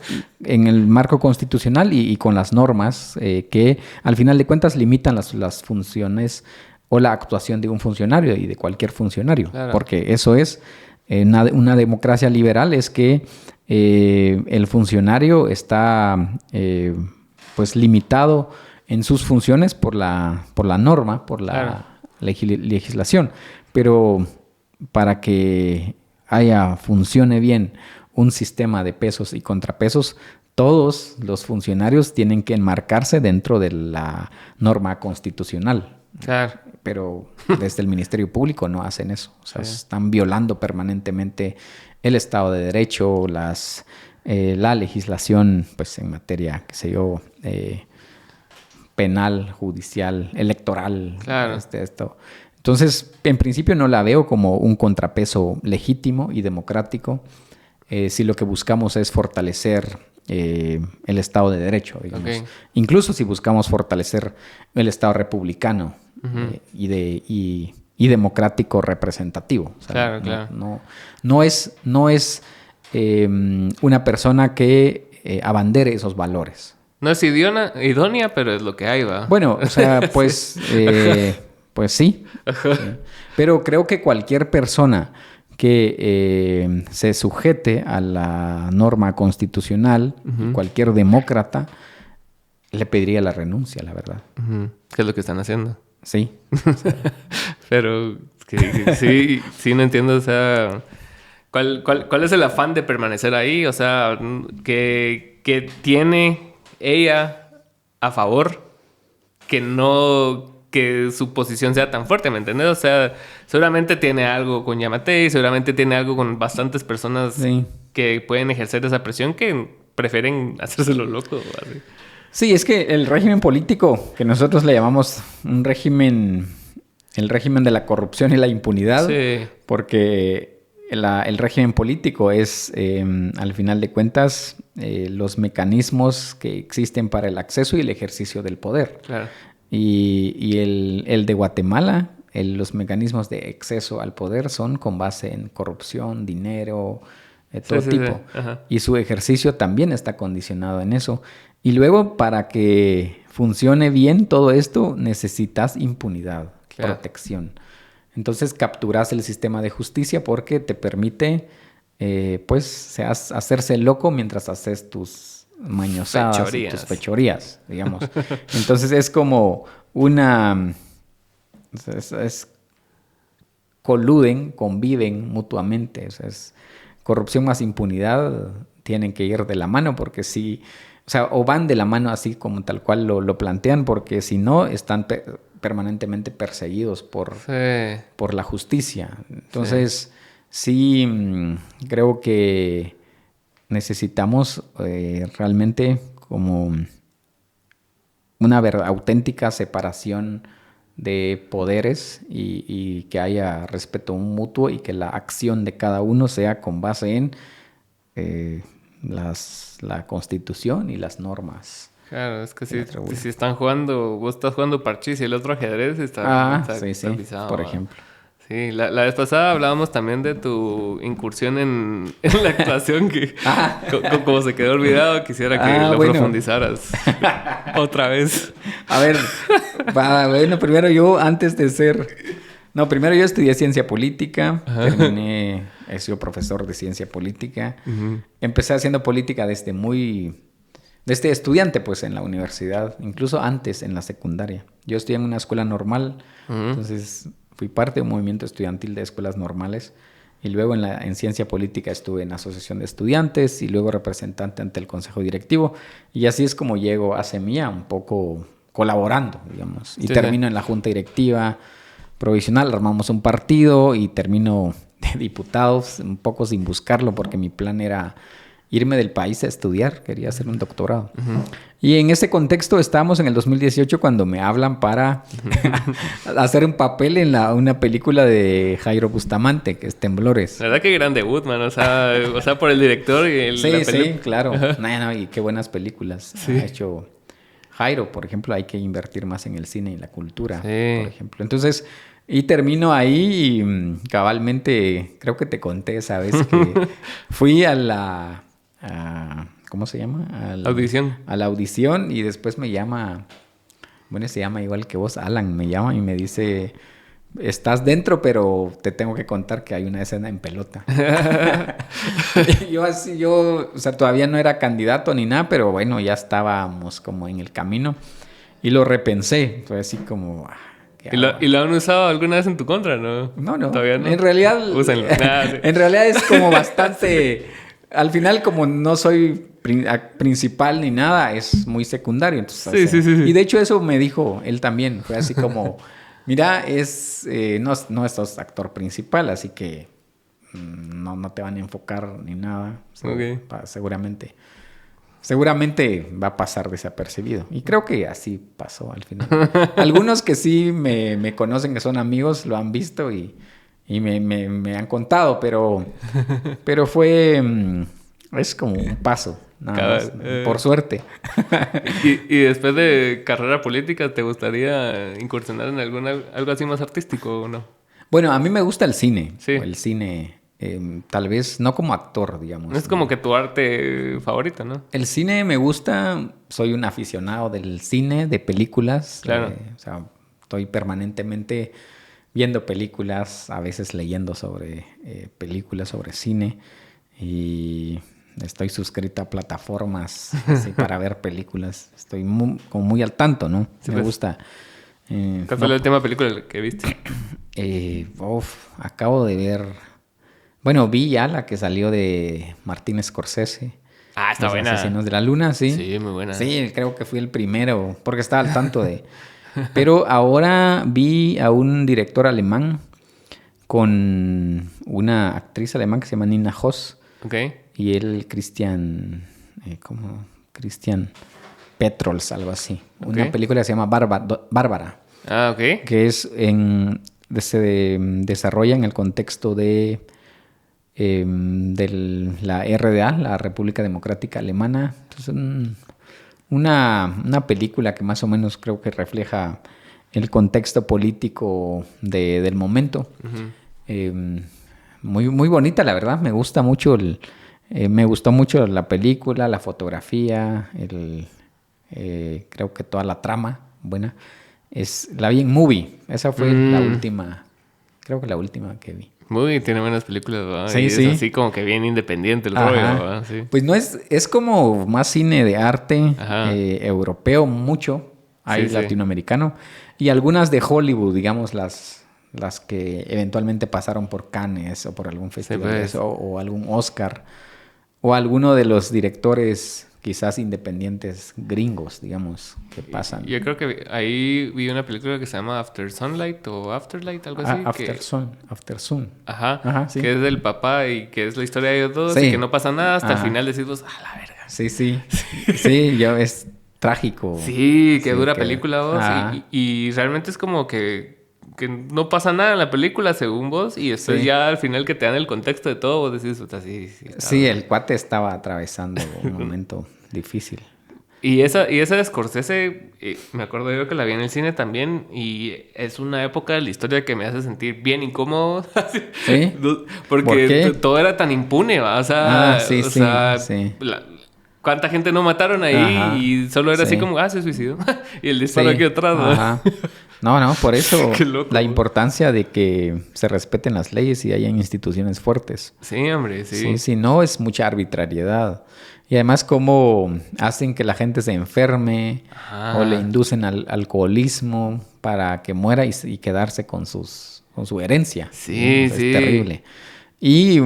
en el marco constitucional y con las normas que al final de cuentas limitan las funciones o la actuación de un funcionario y de cualquier funcionario. Claro. Porque eso es una democracia liberal, es que el funcionario está pues limitado en sus funciones por la norma, por la legislación, pero para que funcione bien un sistema de pesos y contrapesos, todos los funcionarios tienen que enmarcarse dentro de la norma constitucional. Claro. Pero desde el Ministerio Público no hacen eso. O sea, están violando permanentemente el Estado de Derecho, la legislación, pues en materia, qué sé yo, penal, judicial, electoral. Claro. Esto. Entonces, en principio no la veo como un contrapeso legítimo y democrático. si lo que buscamos es fortalecer el Estado de Derecho, digamos. Okay. Incluso si buscamos fortalecer el Estado republicano y democrático representativo. O sea, Claro. No es una persona que abandere esos valores. No es idónea, pero es lo que hay, ¿va? Bueno, o sea, pues, pues sí. Pero creo que cualquier persona que se sujete a la norma constitucional, cualquier demócrata, le pediría la renuncia, la verdad. ¿Qué es lo que están haciendo? Sí. Pero que sí, no entiendo, o sea, ¿cuál es el afán de permanecer ahí? O sea, que tiene ella a favor que su posición sea tan fuerte, ¿me entiendes? O sea, seguramente tiene algo con Yamatei, seguramente tiene algo con bastantes personas que pueden ejercer esa presión que prefieren hacérselo loco. Así. Sí, es que el régimen político, que nosotros le llamamos el régimen de la corrupción y la impunidad, porque el régimen político es, al final de cuentas, los mecanismos que existen para el acceso y el ejercicio del poder. Claro. Y el de Guatemala, los mecanismos de acceso al poder son con base en corrupción, dinero, todo tipo. Sí. Y su ejercicio también está condicionado en eso. Y luego, para que funcione bien todo esto, necesitas impunidad, protección. Entonces, capturas el sistema de justicia porque te permite, pues, hacerse loco mientras haces tus mañosadas y tus fechorías, digamos. Entonces, es como conviven mutuamente. O sea, corrupción más impunidad tienen que ir de la mano porque si... O sea, o van de la mano así como tal cual lo plantean, porque si no, están permanentemente perseguidos por la justicia. Entonces, sí creo que necesitamos realmente como una auténtica separación de poderes y que haya respeto mutuo y que la acción de cada uno sea con base en... la Constitución y las normas. Claro, es que si están jugando, vos estás jugando parchís y el otro ajedrez, está pisado, por ejemplo. Sí, la vez pasada hablábamos también de tu incursión en la actuación, que como se quedó olvidado, quisiera que profundizaras otra vez. A ver, bueno, primero yo estudié ciencia política, he sido profesor de ciencia política. Empecé haciendo política desde estudiante, pues, en la universidad, incluso antes, en la secundaria. Yo estudié en una escuela normal, entonces fui parte de un movimiento estudiantil de escuelas normales. Y luego en ciencia política estuve en asociación de estudiantes y luego representante ante el consejo directivo. Y así es como llego a Semilla, un poco colaborando, digamos. Y termino en la junta directiva provisional, armamos un partido y termino de diputado, un poco sin buscarlo, porque mi plan era irme del país a estudiar, quería hacer un doctorado. Y en ese contexto estábamos en el 2018 cuando me hablan para hacer un papel en una película de Jairo Bustamante, que es Temblores. La verdad que gran debut, man. O sea, por el director y la película. Sí, claro. Y qué buenas películas ha hecho Jairo. Por ejemplo, hay que invertir más en el cine y en la cultura, por ejemplo. Entonces, y termino ahí y cabalmente, creo que te conté, ¿sabes? Que fui a la... ¿cómo se llama? Audición. A la audición y después me llama... Bueno, se llama igual que vos, Alan. Me llama y me dice... Estás dentro, pero te tengo que contar que hay una escena en pelota. yo, o sea, todavía no era candidato ni nada, pero bueno, ya estábamos como en el camino. Y lo repensé. Fue así como... ¿Y lo han usado alguna vez en tu contra, no? No. ¿Todavía no? En realidad... Úsenlo. En realidad es como bastante... Al final, como no soy principal ni nada, es muy secundario. Entonces, sí. Y de hecho eso me dijo él también. Fue así como... Mira, no sos actor principal, así que no te van a enfocar ni nada. Seguramente va a pasar desapercibido. Y creo que así pasó al final. Algunos que sí me conocen, que son amigos, lo han visto y y me han contado, pero fue... es como un paso, nada más, por suerte. Y después de carrera política, ¿te gustaría incursionar en algo así más artístico o no? Bueno, a mí me gusta el cine. Sí. El cine, tal vez no como actor, digamos. Es como que tu arte favorito, ¿no? El cine me gusta, soy un aficionado del cine, de películas. Claro. O sea, estoy permanentemente viendo películas, a veces leyendo sobre películas, sobre cine. Y estoy suscrito a plataformas así, para ver películas. Estoy como muy al tanto, ¿no? Sí, me pues. gusta. ¿Cuál fue la última película que viste? Acabo de ver... Bueno, vi ya la que salió de Martin Scorsese. Ah, está Los buena. Asesinos de la Luna, sí. Sí, muy buena. Sí, creo que fui el primero, porque estaba al tanto de... Pero ahora vi a un director alemán con una actriz alemana que se llama Nina Hoss. Ok. Y él, Christian Petrols, algo así. Okay. Una película que se llama Bárbara. Ah, ok. Que se desarrolla en el contexto de la RDA, la República Democrática Alemana. Entonces, una película que más o menos creo que refleja el contexto político del momento. Uh-huh. Muy, muy bonita, la verdad. Me gusta mucho me gustó mucho la película, la fotografía, creo que toda la trama buena. La vi en Movie. Esa fue la última, creo que la última que vi. Movie tiene buenas películas, ¿verdad? Sí, y sí. Es así como que bien independiente el rollo, ¿verdad? Sí. Pues no es como más cine de arte europeo, mucho. Hay latinoamericano. Y algunas de Hollywood, digamos, las que eventualmente pasaron por Cannes o por algún festival, pues. o algún Oscar. O alguno de los directores quizás independientes gringos, digamos, que pasan. Yo creo que ahí vi una película que se llama After Sunlight o Afterlight, algo así. After Sun. Ajá, sí. Que es del papá y que es la historia de ellos dos y que no pasa nada hasta el final decís vos, ¡ah, la verga! Sí. Sí, es trágico. Sí, que dura película vos. Y realmente es como que no pasa nada en la película según vos y después ya al final que te dan el contexto de todo vos decís, sí, el cuate estaba atravesando un momento difícil. Y esa de Scorsese, me acuerdo yo que la vi en el cine también y es una época de la historia que me hace sentir bien incómodo. ¿Sí? Porque todo era tan impune, ¿va? O sea, sí. ¿cuánta gente no mataron ahí? Y solo era así como, se suicidó. Y el disparo aquí atrás, ¿no? No, por eso loco, la importancia de que se respeten las leyes y hayan instituciones fuertes. Sí, hombre, sí. Sí, no es mucha arbitrariedad. Y además cómo hacen que la gente se enferme o le inducen al alcoholismo para que muera y quedarse con su herencia. Sí. Es terrible. Y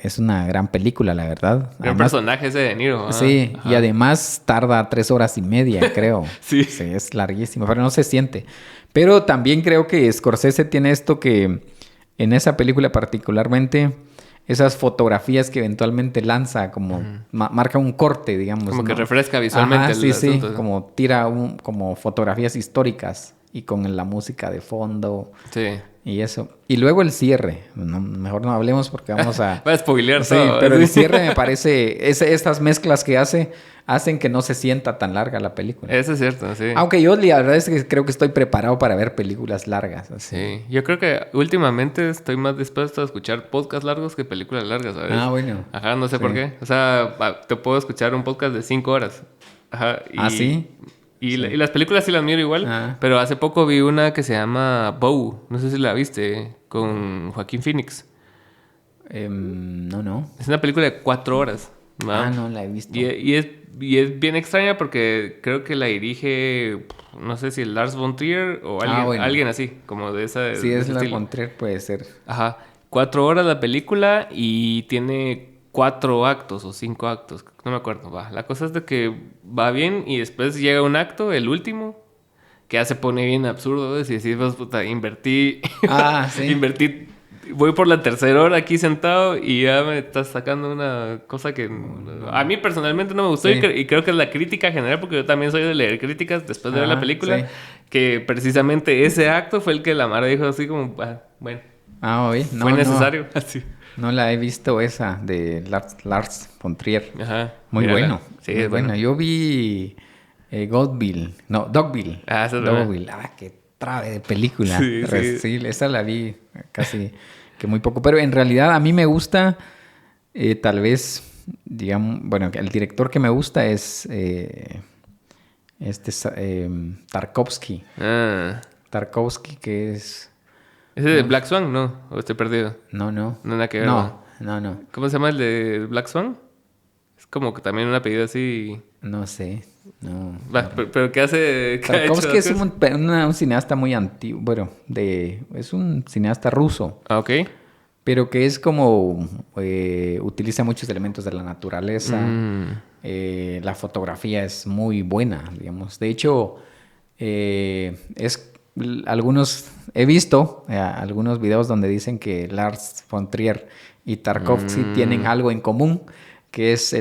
es una gran película, la verdad. Gran personaje ese de De Niro. Sí, y además tarda 3 horas y media, creo. Sí, es larguísimo, pero no se siente. Pero también creo que Scorsese tiene esto que en esa película particularmente, esas fotografías que eventualmente lanza, como marca un corte, digamos. Como que refresca visualmente el asunto. Sí, como tira como fotografías históricas y con la música de fondo. Sí. Y eso. Y luego el cierre. Mejor no hablemos porque vamos a... Va a spoilear sí, todo. Pero el cierre me parece... estas mezclas que hacen que no se sienta tan larga la película. Eso es cierto, sí. Aunque yo la verdad es que creo que estoy preparado para ver películas largas. Así. Sí. Yo creo que últimamente estoy más dispuesto a escuchar podcasts largos que películas largas, ¿sabes? Bueno. Ajá, no sé por qué. O sea, te puedo escuchar un podcast de 5 horas. Ajá. ¿Sí? Y las películas sí las miro igual, pero hace poco vi una que se llama Bow, no sé si la viste, con Joaquín Phoenix. No. Es una película de 4 horas. ¿no? No la he visto. Y es bien extraña porque creo que la dirige, no sé si el Lars von Trier o alguien así, como de esa... Si es Lars estilo. von Trier puede ser. Ajá, 4 horas la película y tiene 4 actos o 5 actos, no me acuerdo. La cosa es de que va bien y después llega un acto, el último, que ya se pone bien absurdo. ¿Ves? Y decís, pues, puta, invertí, voy por la 3ª hora aquí sentado y ya me estás sacando una cosa que a mí personalmente no me gustó y creo que es la crítica general, porque yo también soy de leer críticas después de ver la película, que precisamente ese acto fue el que la Mara dijo así como, bueno. Ah, oye, no, Fue necesario. no la he visto esa de Lars von Trier. Ajá. Muy Mírala. bueno. Sí, muy es bueno. bueno. Yo vi Dogville. Ah, esa es buena. Dogville. Ah, qué trave de película. Sí, sí. Sí, esa la vi casi que muy poco. Pero en realidad a mí me gusta, tal vez, digamos, bueno, el director que me gusta es Tarkovsky. Ah. Tarkovsky, que es... ¿Ese de Black Swan? No, o estoy perdido. No. No, nada que ver. No. ¿Cómo se llama el de Black Swan? Es como que también un apellido así. No sé. No. Va, pero ¿qué hace? ¿Qué ha hecho Tarkovsky es después? un cineasta muy antiguo. Bueno, es un cineasta ruso. Ah, ok. Pero que es como utiliza muchos elementos de la naturaleza. La fotografía es muy buena, digamos. De hecho, he visto algunos videos donde dicen que Lars von Trier y Tarkovsky tienen algo en común, que es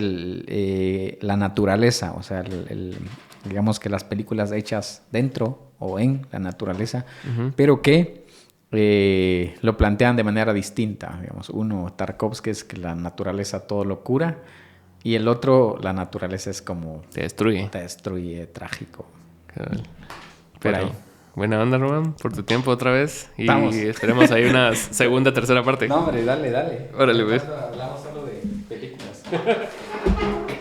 la naturaleza. O sea, digamos que las películas hechas dentro o en la naturaleza, pero que lo plantean de manera distinta. Digamos, uno, Tarkovsky, es que la naturaleza todo lo cura, y el otro, la naturaleza es como... Te destruye. Te destruye, trágico. Cabal. Por Pero ahí. buena onda, Román, por tu tiempo otra vez. Y Estamos. esperemos ahí una segunda, tercera parte. No, hombre, dale. Órale, güey. Hablamos solo de películas.